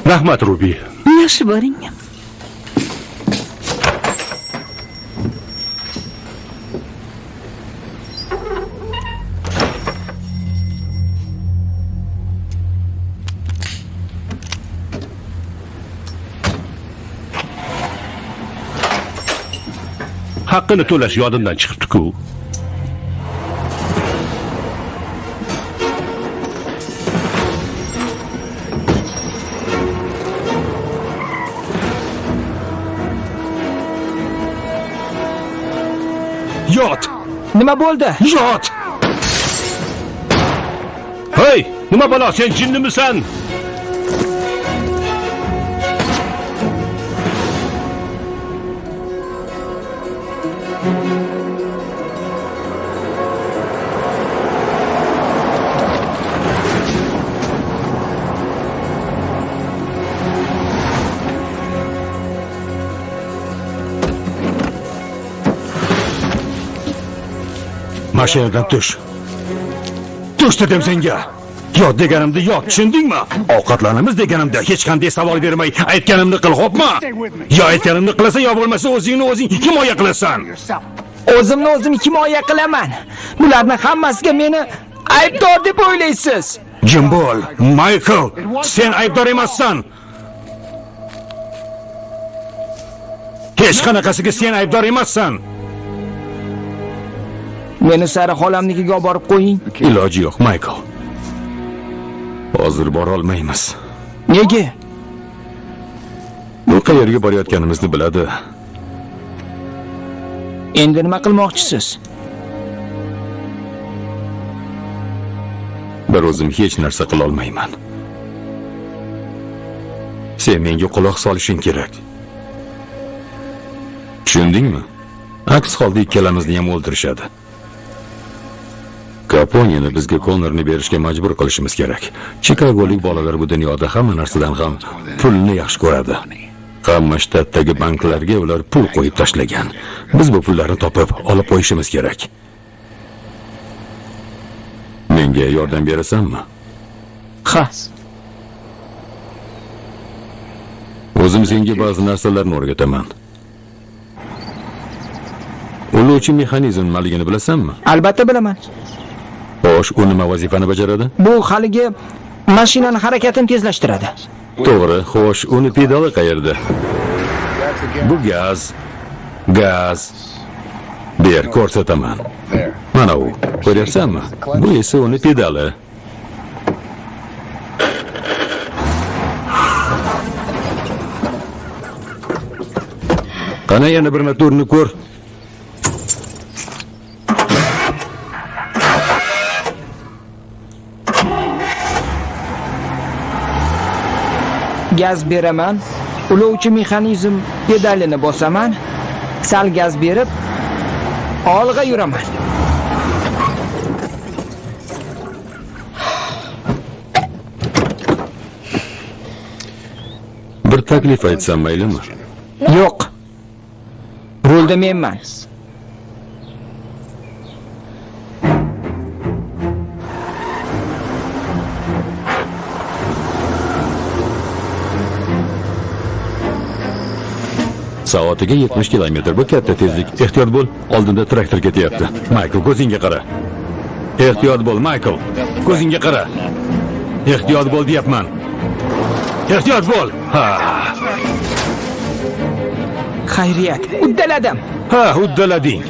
Rahmat, Ruby. Yaxshi boring. Haqqini to'lash yodimdan chiqibdi-ku. Yot! Nima bo'ldi? Yot! Hey, nima balo, sen jinnimisan? Mashinadan tush. Tush dedim senga. Yot deganimda yot, tushundingmi? Ovqatlanamiz deganimda hech qanday savol bermay aytganimni qil, xo'pmi? Yo aytganimni qilasan, yo bo'lmasa o'zingni o'zing himoya qilasan. O'zimni o'zim himoya qilaman. Bularning hammasiga meni aybdor deb o'ylaysiz. Jim bo'l, Michael, sen aybdor emassan. Hech qanaqasiga sen aybdor emassan. Meni sari xolamnikiga olib borib qo'ying. Iloji yo'q, Michael. Hozir bora olmaymiz. Nega? Bu qayerga borayotganimizni biladi. Endi nima qilmoqchisiz? Bir o'zim hech narsa qila olmayman. Sen menga quloq solishing kerak. Tushundingmi? Aks holda ikkalamizni ham o'ldirishadi. Kaponiyani bizga Konnorni berishga majbur qilishimiz kerak. Chikagolik bolalar bu dunyoda hamma narsadan ham pulni yaxshi ko'radi. Hamma shtatdagi banklarga ular pul qo'yib tashlagan. Biz bu pullarni topib olib qo'yishimiz kerak. Menga yordam berasanmi? Ha. O'zim senga ba'zi narsalarni o'rgataman. Uluvchi mexanizm nimaligini bilasanmi? Albatta bilaman. Xo'sh, u nima vazifani bajaradi? Bu haligi mashinaning harakatini tezlashtiradi. To'g'ri, xo'sh, uni pedali qayerda? Bu gaz. Gaz. Ber, ko'rsataman. Mana u. Ko'ryapsanmi? Bu esa uni pedali. Qani yana bir motorni ko'r. Gaz beraman, ulovchi mexanizm pedalini bosaman, sal gaz berib, olg'a yuraman. Bir taklif aytsam maylimi? Yo'q. Rulda menman. Soatiga 70 kilometr. Bu katta tezlik. Ehtiyot bo'l. Oldinda traktor ketyapti. Michael, ko'zingga qara. Ehtiyot bo'l, Michael. Ko'zingga qara. Ehtiyot bo'l deyapman. Ehtiyot bo'l. Ha. Xayriyat, uddaladim. Ha, uddalading.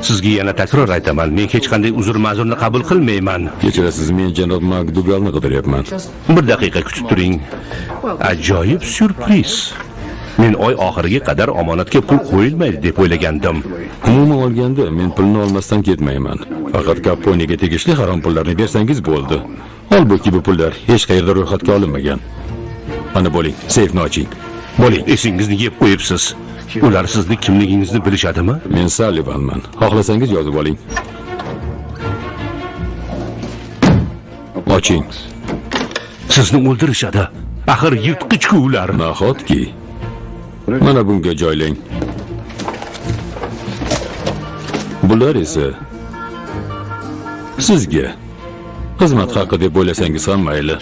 Sizga yana takror aytaman, men hech qanday uzr-ma'zurni qabul qilmayman. Kechirasiz, men janob Makdugalni qidiryapman. Bir daqiqa kutib turing. Ajoyib syurpriz. Men oy oxiriga qadar omonatga pul qo'yilmaydi deb o'ylagandim. Umuman olganda, men pulni olmasdan ketmayman. Faqat Kaponiyaga tegishli harom pullarni bersangiz bo'ldi. Holbuki bu pullar hech qayerda ro'yxatga olinmagan. Ana bo'ling, seyfni oching. Bo'ling, esingizni yeb qo'yibsiz. Ular sizni kimligingizni bilishadimi? Men Sullivanman. Xohlasangiz yozib oling. Oching. Sizni o'ldirishadi. Axir yirtqich-ku ular. Nahotki. Mana bunga joylang. Bular esa sizga xizmat haqi deb o'ylasangiz ham mayli.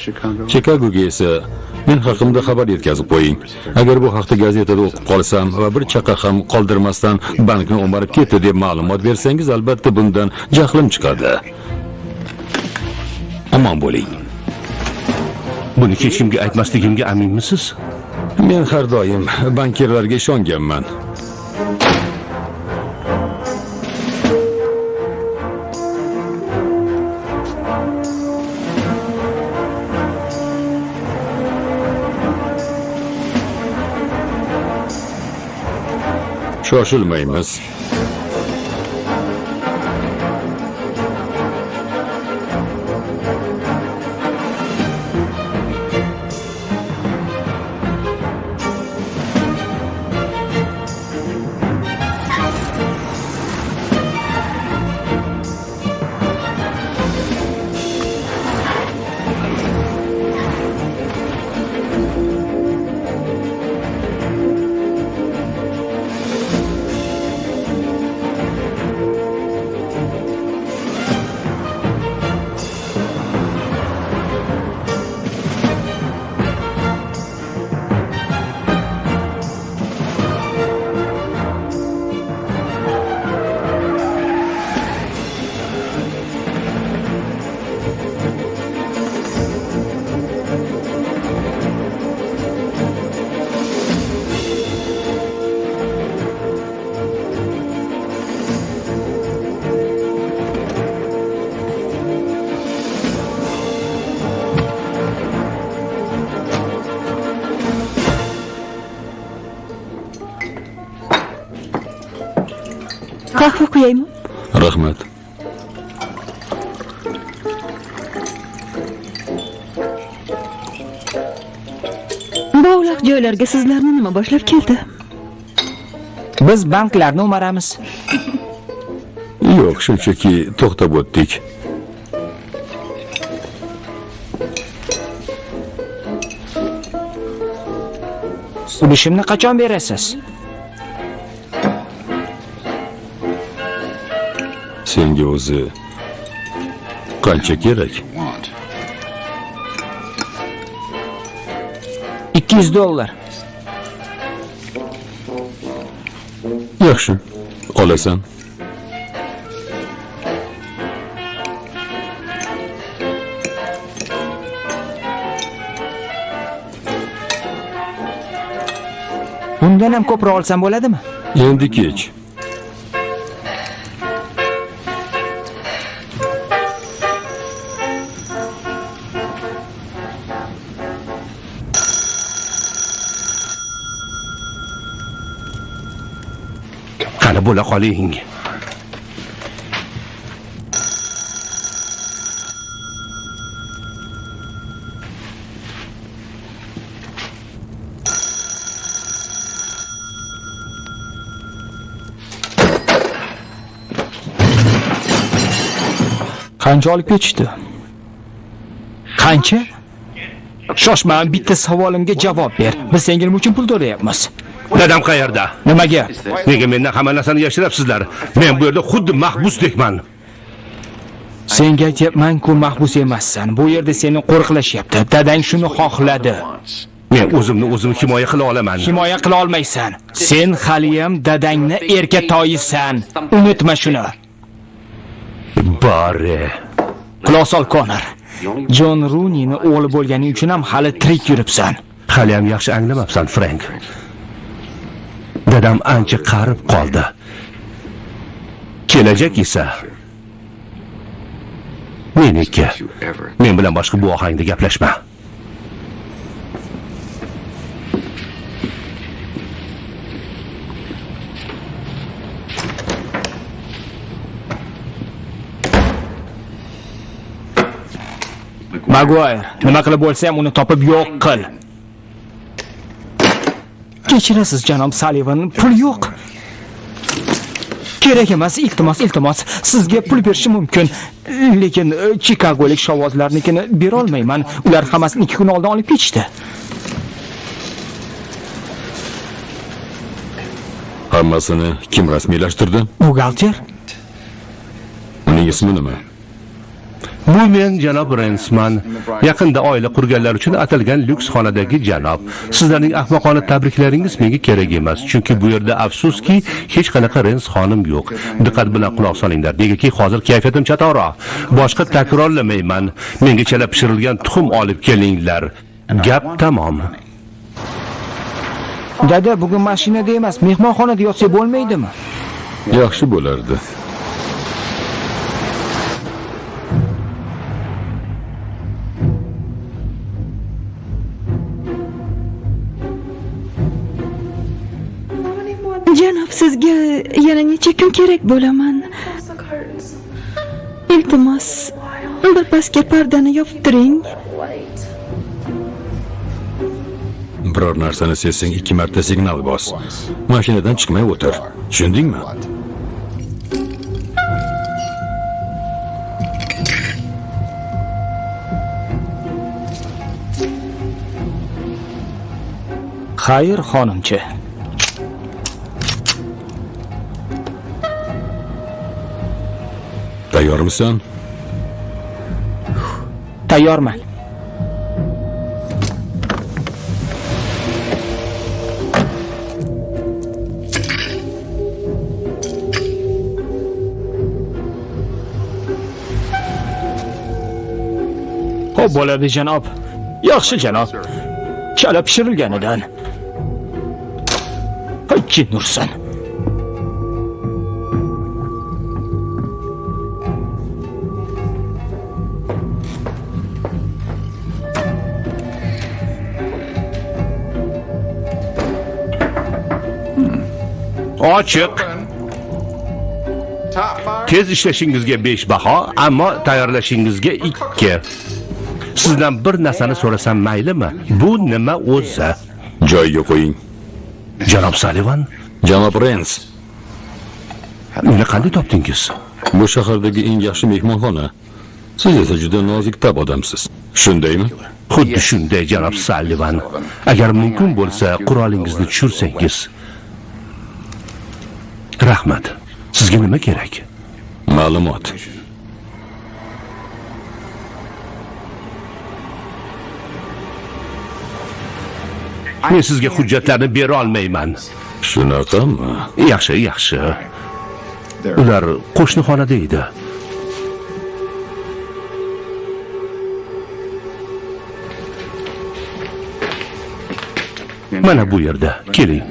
Chikagoga esa men haqimda xabar yetkazib qo'ying. Agar bu haqda gazetada o'qib qolsam va bir chaqa ham qoldirmasdan bankni o'marib ketdi deb ma'lumot bersangiz, albatta bundan jahlim chiqadi. Omon bo'ling. Buni hech kimga aytmasligimga aminmisiz? Men har doim bankirlarga ishonganman. Shoshilmaymiz. Qahva quyaymi? Rahmat. Bog'liq joylarga sizlarni nima boshlab keldi? Biz banklarni o'maramiz. Yo'q, shunchaki to'xtab o'tdik. Ulushimni qachon berasiz? Senga o'zi qancha kerak? $200. Yaxshi, olasan. Undan ham ko'proq olsam bo'ladimi? Endi kech. Qani bo'la qoling. Qancha olib ketishdi? Qancha? Shoshma, bitta savolimga javob ber. Biz senga nima uchun pul to'layapmiz? Dadam qayerda? Nimaga? Nega mendan hamma narsani yashirabsizlar? Men bu yerda xuddi mahbusdekman. Senga aytyapman-ku, mahbus emassan. Bu yerda seni qo'riqlashyapti. Dadang shuni xohladi. Men o'zimni himoya qila olaman. Himoya qila olmaysan. Sen haliyam dadangni erkatoyisan. Unutma shuni. Bari. Quloq sol, Konor. Jon Runini o'g'li bo'lganing uchun ham hali tirik yuribsan. Hali ham yaxshi anglamabsan, Frank. Dadam ancha qarib qoldi. Kelajak esa meniki. Men bilan boshqa bu ohangda gaplashma. Maguire, nima qilib bo'lsa ham uni topib yo'q qil. Kechirasiz, janob Sullivan, pul yo'q. Kerak emas, iltimos. Sizga pul berishim mumkin, lekin Chikagolik shovozlarnikini bera olmayman. Ular hammasini 2 kun oldin olib ketishdi. Hammasini kim rasmiylashtirdi? Buxgalter? Uning ismi nima? Bu men janob Rensman. Yaqinda oila qurganlar uchun atalgan lyuks xonadagi janob. Sizlarning ahmoqona tabriklaringiz menga kerak emas, chunki bu yerda afsuski hech qanaqa Rens xonim yo'q. Diqqat bilan quloq solinglar, negaki hozir kayfiyatim chatoqroq. Boshqa takrorlamayman. Menga chala pishirilgan tuxum olib kelinglar. Gap tamom. Dada, bugun mashinada emas, mehmonxonada yotsa bo'lmaydimi? Yaxshi bo'lardi. Janob, sizga yana necha kun kerak bo'laman? Iltimos, bir pasga pardani yopib turing. Biror narsani sezsang 2 marta signal bos. Mashinadan chiqmay o'tir. Tushundingmi? Xayr, xonimcha. Tayyormisan? Tayyorman. Xo'p bo'ladi, janob. Yaxshi, janob. Chala pishirilganidan. Hajji Nursan. Ochiq. Tez ishlashingizga 5 baho, ammo tayyorlashingizga 2. Sizdan bir narsani so'rasam maylimi? Bu nima o'zi? Joyiga qo'ying. Janob Sullivan, Janob Rens, meni qanday topdingiz? bu shahardagi eng yaxshi mehmonxona. Siz esa juda nozik tab odamsiz. Shundaymi? Xuddi shunday, janob Sullivan. Agar mumkin bo'lsa, qurolingizni tushirsangiz. Rahmat. Sizga nima kerak? Ma'lumot. Men sizga hujjatlarni bera olmayman. Shunaqami? Yaxshi, yaxshi. Ular qo'shni xonada edi. Mana bu yerda. Keling.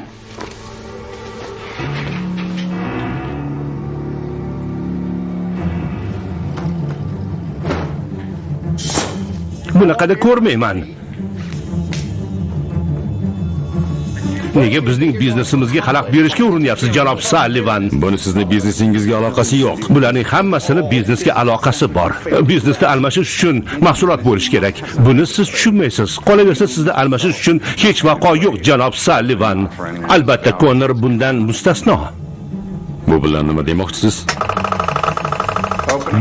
Bunaqada ko'rmayman. Nega bizning biznesimizga xalaqit berishga urinyapsiz, janob Sullivan? Buni sizning biznesingizga aloqasi yo'q. Bularning hammasini biznesga aloqasi bor. Biznesda almashish uchun mahsulot bo'lish kerak. Buni siz tushunmaysiz. Qolaversa, sizda almashish uchun hech vaqo yo'q, janob Sullivan. Albatta, Connor bundan mustasno. Bu bilan nima demoqchisiz?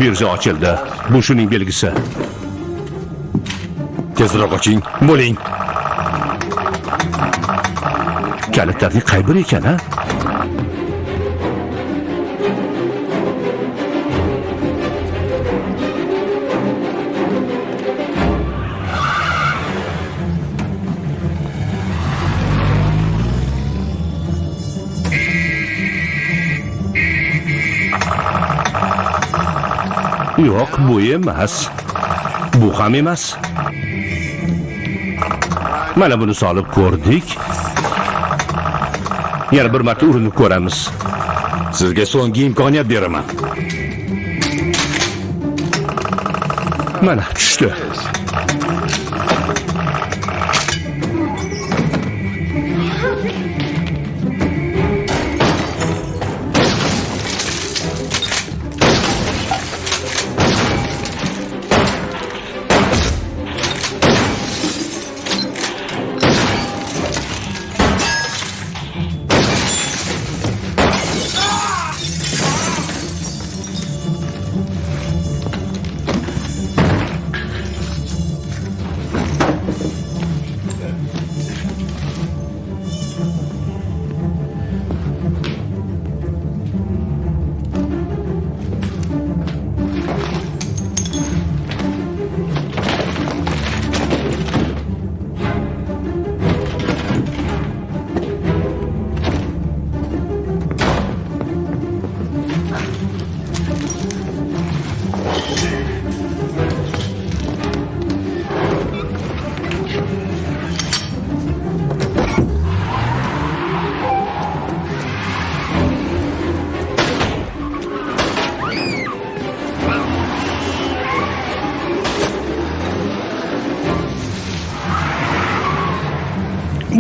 Birja ochildi. Bu shuning belgisi. Tezroq oching. Bo'ling. Kalitlarning qay biri ekan, ha? Yo'q, bu emas. Bu ham emas. Mana buni solib ko'rdik. Yana bir marta urinib ko'ramiz. Sizga so'nggi imkoniyat beraman. Mana tushdi.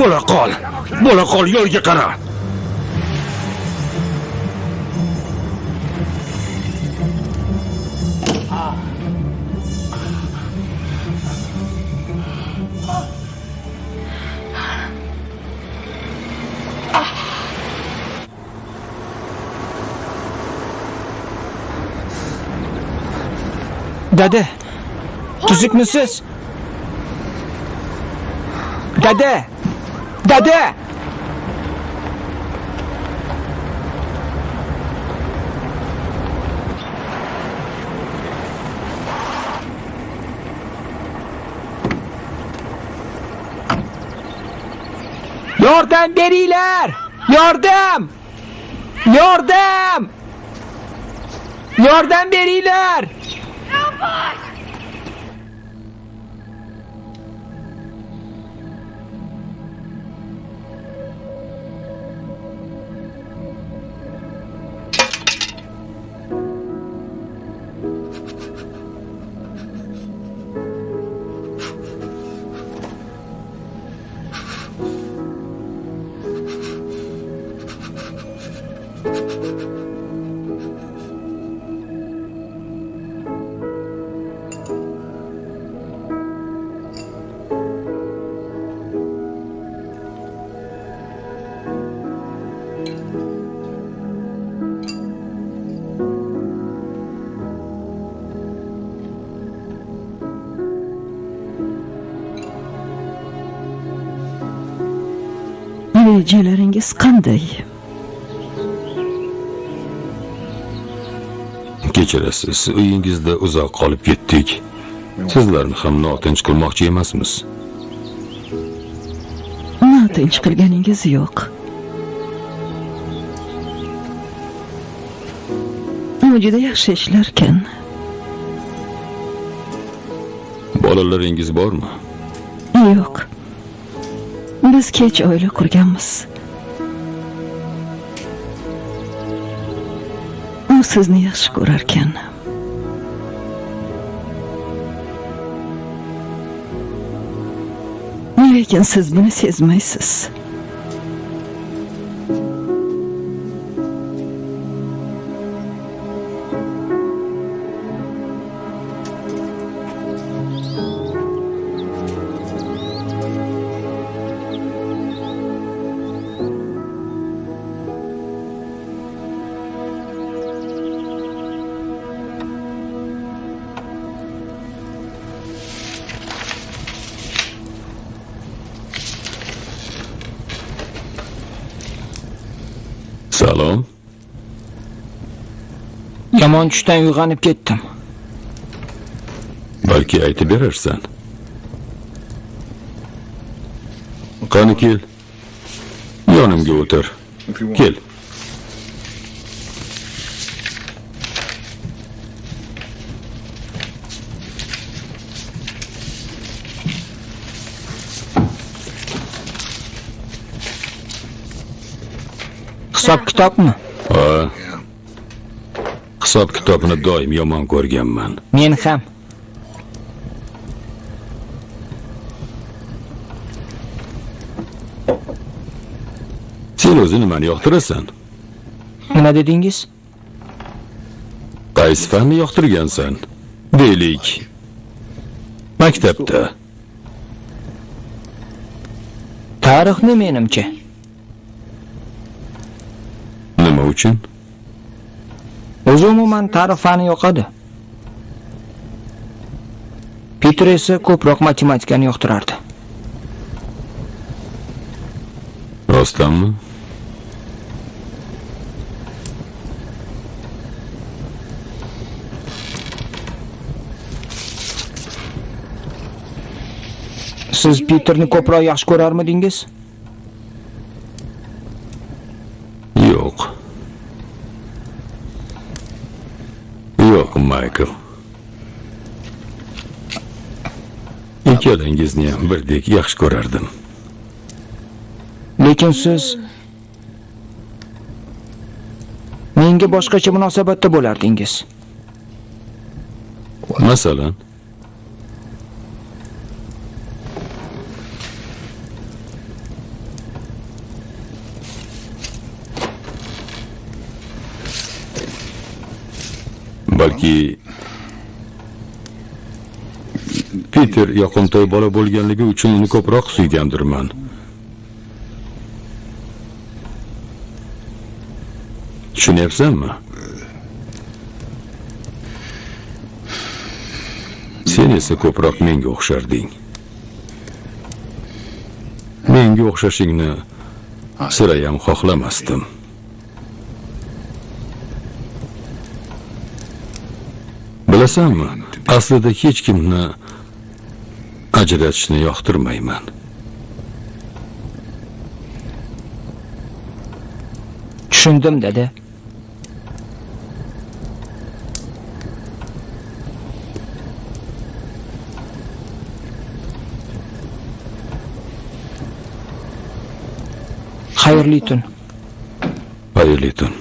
Bo'la qol. Bo'la qol, yo'lga qara. Dada, tuzukmisiz? Dada! Dada! Yordam beringlar! Yordam! Yordam! Yordam beringlar! Rejalaringiz qanday? Kechirasiz, uyingizda uzoq qolib ketdik. Sizlarni ham notinch qilmoqchi emasmiz. Notinch qilganingiz yo'q. U juda yaxshi ishlarkan. Bolalaringiz bormi? Yo'q. Biz kech oila qurganmiz. U sizni yaxshi ko'rarkan. Lekin siz buni sezmaysiz. Salom. Yomon tushdan uyg'onib ketdim. Balki aytib berarsan. Qani kel. Yonimga o'tir. Kel. Hisob kitobmi? Ha. Hisob kitobini doim yomon ko'rganman. Men ham. Sen o'zi nimani yoqtirasan? Nima dedingiz? Qaysi fanni yoqtirgansan? Deylik. Maktabda. Tarixni menimcha. Nima uchun? O'zi umuman tarix fani yoqadi. Peter esa ko'proq matematikani yoqtirardi. Rostdanmi? Siz Peterni ko'proq yaxshi ko'rarmidingiz? Yo'q. Yo'q, Michael. Ikkalangizni ham birdek yaxshi ko'rardim. Lekin siz menga boshqacha munosabatda bo'lardingiz. Masalan, balki Peter yoqimtoy bola bo'lganligi uchun uni ko'proq suygandirman. Tushunyapsanmi? Sen esa ko'proq menga o'xsharding. Menga o'xshashingni sirayam xohlamasdim. Bilasanmi, aslida hech kimni ajratishni yoqtirmayman. Tushundim, dada. Xayrli tun. Xayrli tun.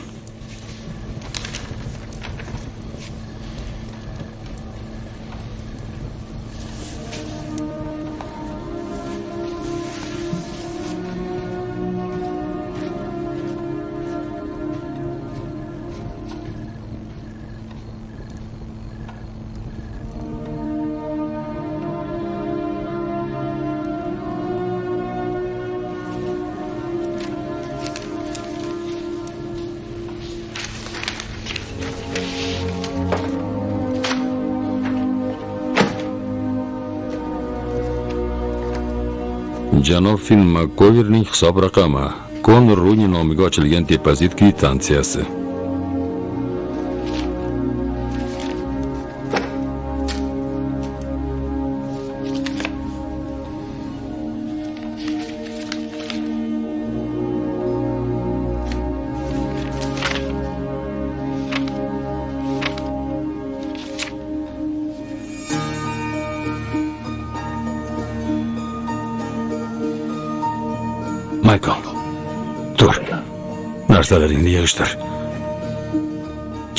Janob Finn McGoverning hisob raqami Conor Rooney nomiga ochilgan depozit kvitantsiyasi. Michael, tur. Narsalaringni yig'ishtir.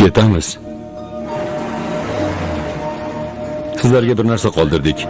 Ketamiz. Sizlarga bir narsa qoldirdik.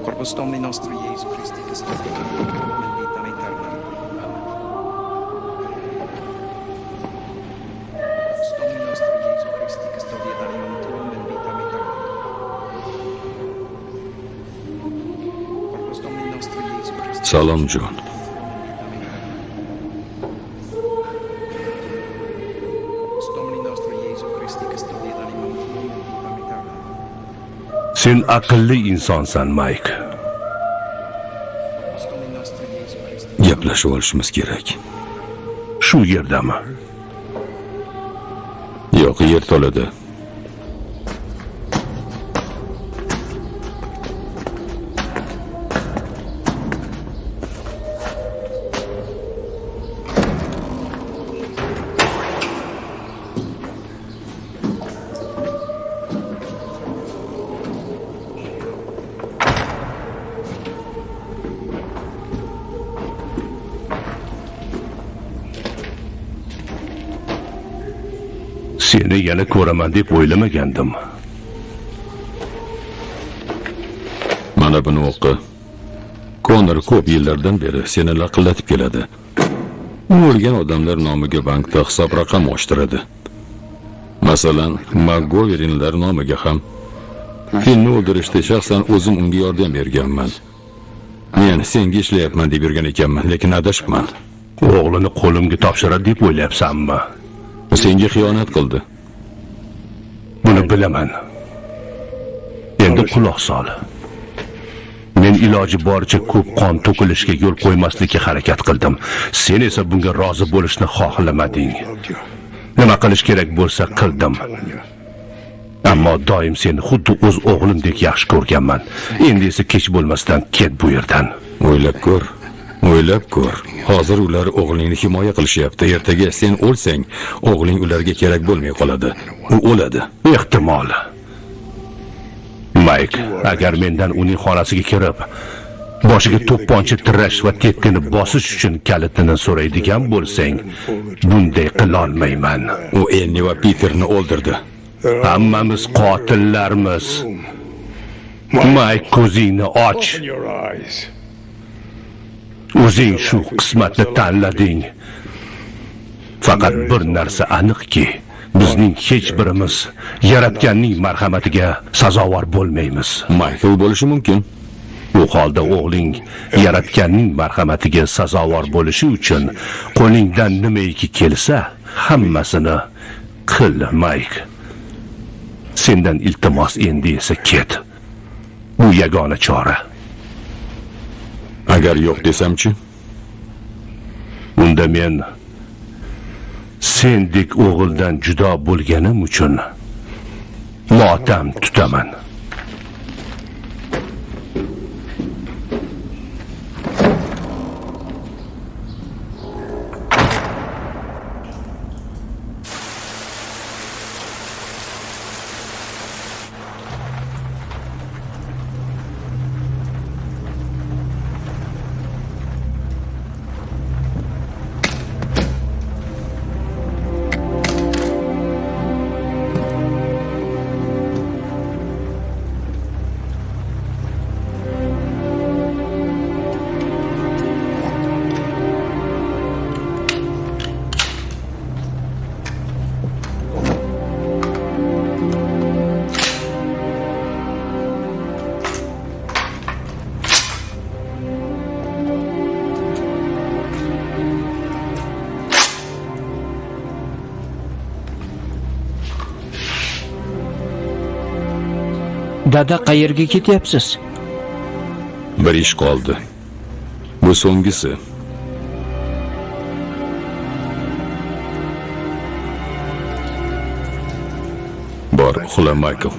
Corpus Domini nostri Gesù Christi, che sta bendita in eterna. Corpus Domini nostri Gesù Christi, che sta via d'anima tua, bendita in eterna. Corpus Domini nostri Gesù Christi. Salom John. Corpus Domini nostri Gesù Christi, che sta via d'anima tua, bendita in eterna. Sen aqlli insonsan, Mike. Gaplashib olishimiz kerak. Shu yerdami? Yo'q, yer to'ladi. Seni yana ko'raman deb o'ylamagandim. Mana buni o'qi. Conor ko'p yillardan beri seni laqillatib keladi. U o'lgan odamlar nomiga bankda hisob raqam ochtiradi. Masalan, McGovernlar nomiga ham. Finnni o'ldirishda shaxsan o'zim unga yordam berganman. Men senga ishlayapman deb yurgan ekanman, lekin adashibman. O'g'lini qo'limga topshiradi deb o'ylayapsanmi? Senga xiyonat qildi. Buni bilaman. Endi quloq sol. Men iloji boricha ko'p qon to'kilishiga yo'l qo'ymaslikka harakat qildim. Sen esa bunga rozi bo'lishni xohlamading. Nima qilish kerak bo'lsa qildim. Ammo doim seni xuddi o'z o'g'limdek yaxshi ko'rganman. Endi esa kech bo'lmasdan ket bu yerdan. O'ylab ko'r. O'ylab ko'r. Hozir ular o'g'lingni himoya qilishyapti. Ertaga sen o'lsang, o'g'ling ularga kerak bo'lmay qoladi. U o'ladi. Ehtimol. Mayk, agar mendan uning xonasiga kirib, boshiga to'pponcha tirash va tepkini bosish uchun kalitini so'raydigan bo'lsang, bunday qila olmayman. U Enni va Peterni o'ldirdi. Hammamiz qotillarmiz. Mayk, ko'zingni och. O'zing shu qismatni tanlading. Faqat bir narsa aniqki, bizning hech birimiz Yaratganning marhamatiga sazovor bo'lmaymiz. Michael bo'lishi mumkin. Bu holda o'g'ling Yaratganning marhamatiga sazovor bo'lishi uchun qo'lingdan nimaiki kelsa, hammasini qil, Mayk. Sendan iltimos endi esa ket. Bu yagona chora. Agar yo'q desamchi? Unda men sendek o'g'ildan judo bo'lganim uchun motam tutaman. Dada, qayerga ketyapsiz? Bir ish qoldi. Bu so'nggisi. Bor, uxla, Michael.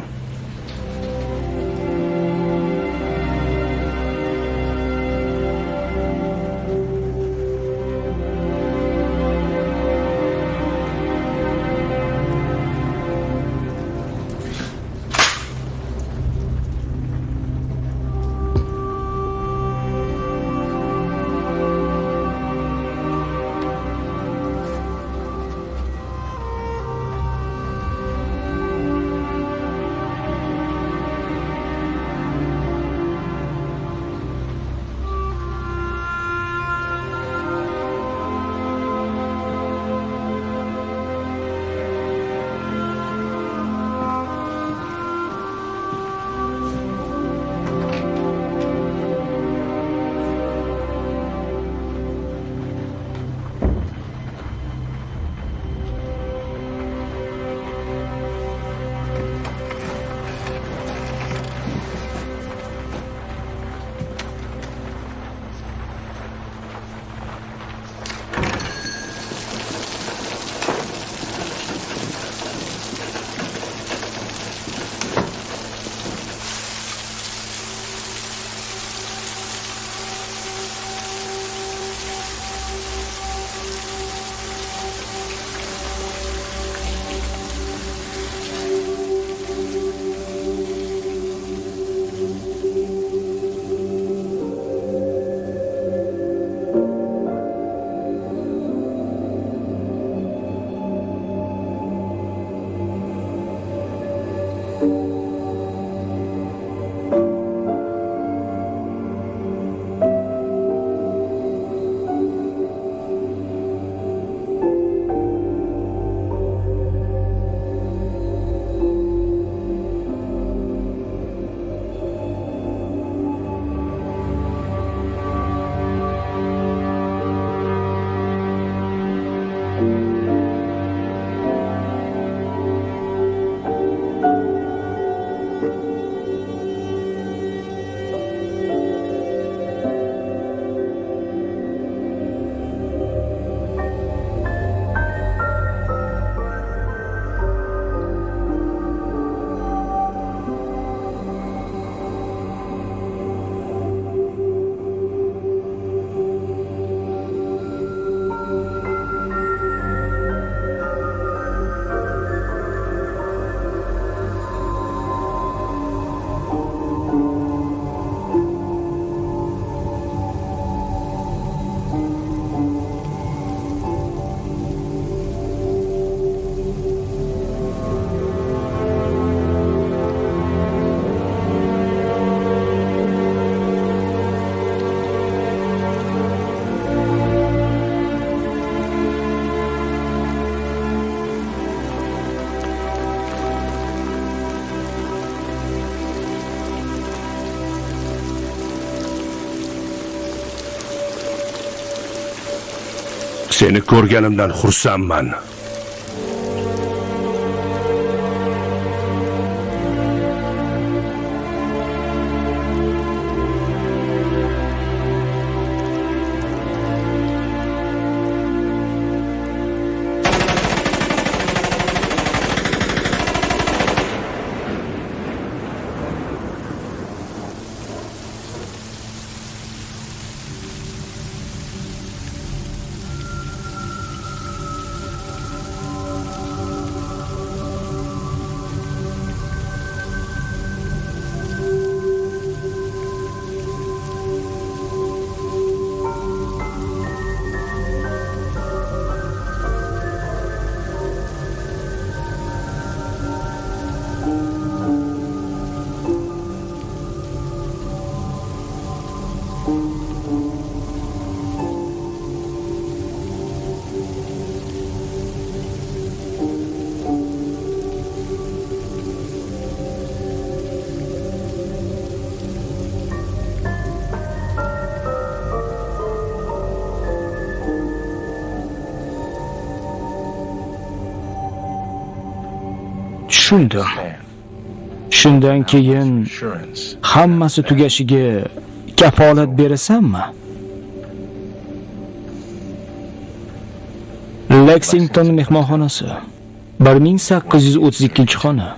Seni ko'rganimdan xursandman. Tushundim. Shundan keyin hammasi tugashiga kafolat berasanmi? Lexington mehmonxonasi 1832-xona.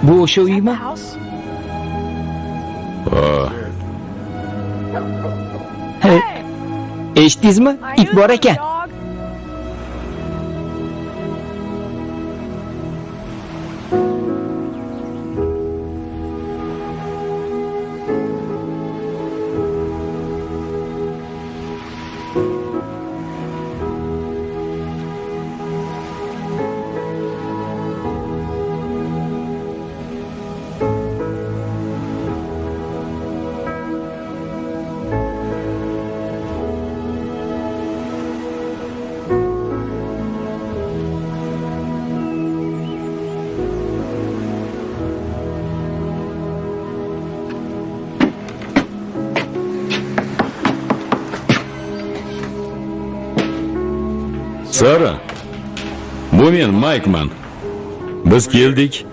Bu o'sha uymi? He. Eshitdingizmi? It bor ekan. Sara, bu men Maykman. Biz keldik.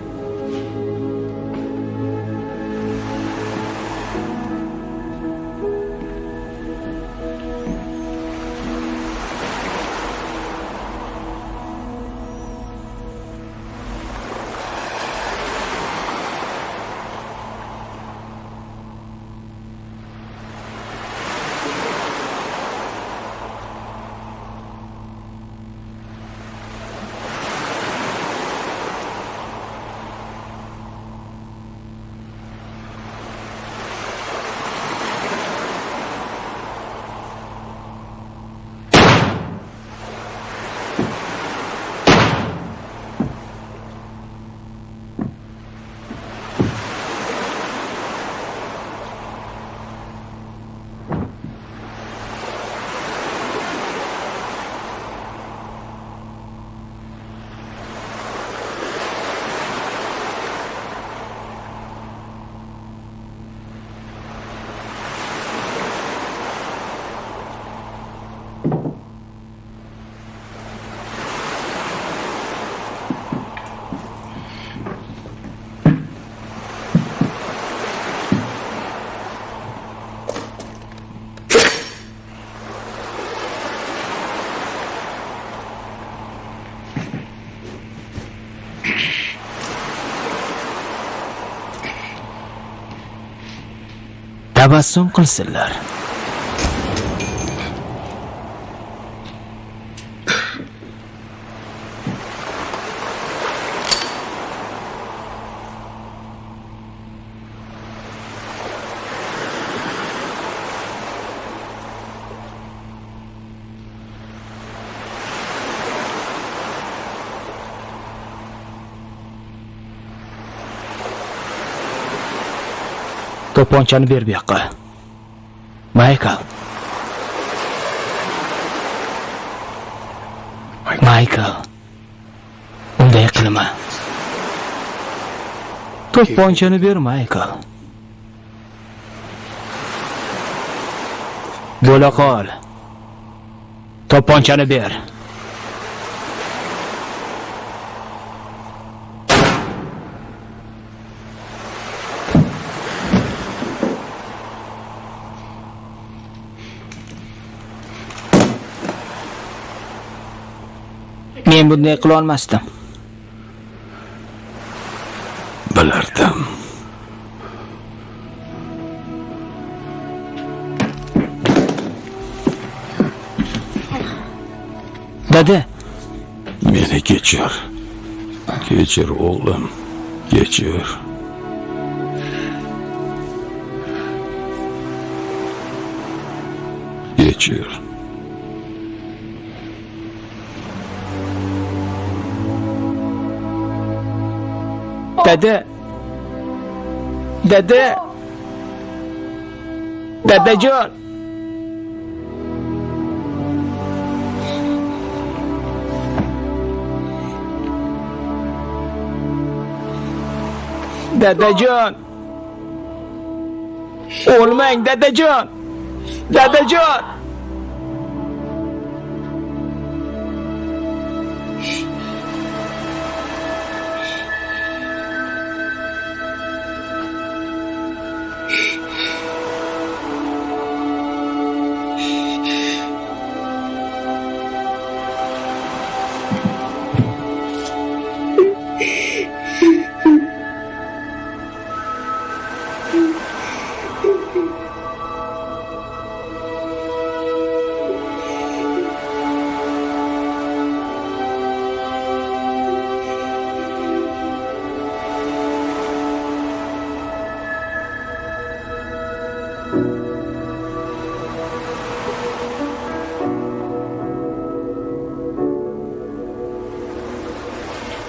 Tabassum qilsinlar. To'pponchani ber bu yoqqa. Michael. Michael. Unday qilma. To'pponchani ber, Michael. Bo'la qol. To'pponchani ber. Men bunday qila olmasdim. Bilardim. Dada, Meni kechir. Kechir o'g'lim. Kechir. Kechir. Dada. Dada. Dadajon. Dadajon. O'lmang, dadajon. Dadajon.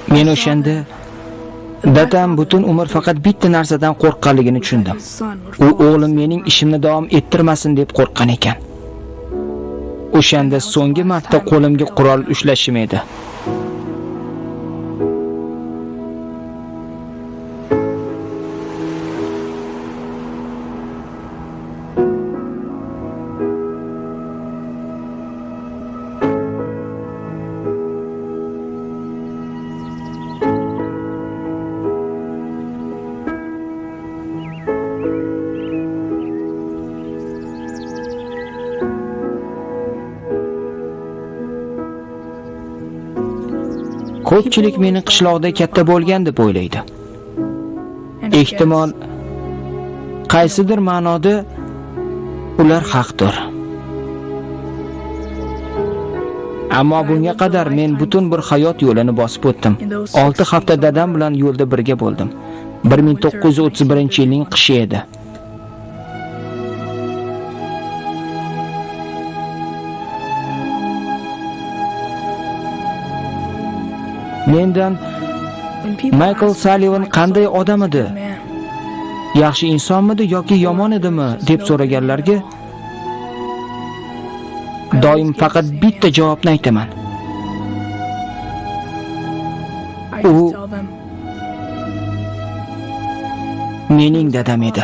Men o'shanda dadam butun umr faqat bitta narsadan qo'rqqanligini tushundim. U o'g'lim mening ishimni davom ettirmasin deb qo'rqqan ekan. O'shanda so'nggi marta qo'limga qurol ushlashim edi. Ko'pchilik meni qishloqda katta bo'lgan deb o'ylaydi. Ehtimol qaysidir ma'noda ular haqdir. Ammo bunga qadar men butun bir hayot yo'lini bosib o'tdim. 6 hafta dadam bilan yo'lda birga bo'ldim. 1931-yilning qishi edi. Mendan Michael Sullivan qanday odam edi? Yaxshi insonmidi yoki yomon edimi deb so'raganlarga doim faqat bitta javobni aytaman. U mening dadam edi.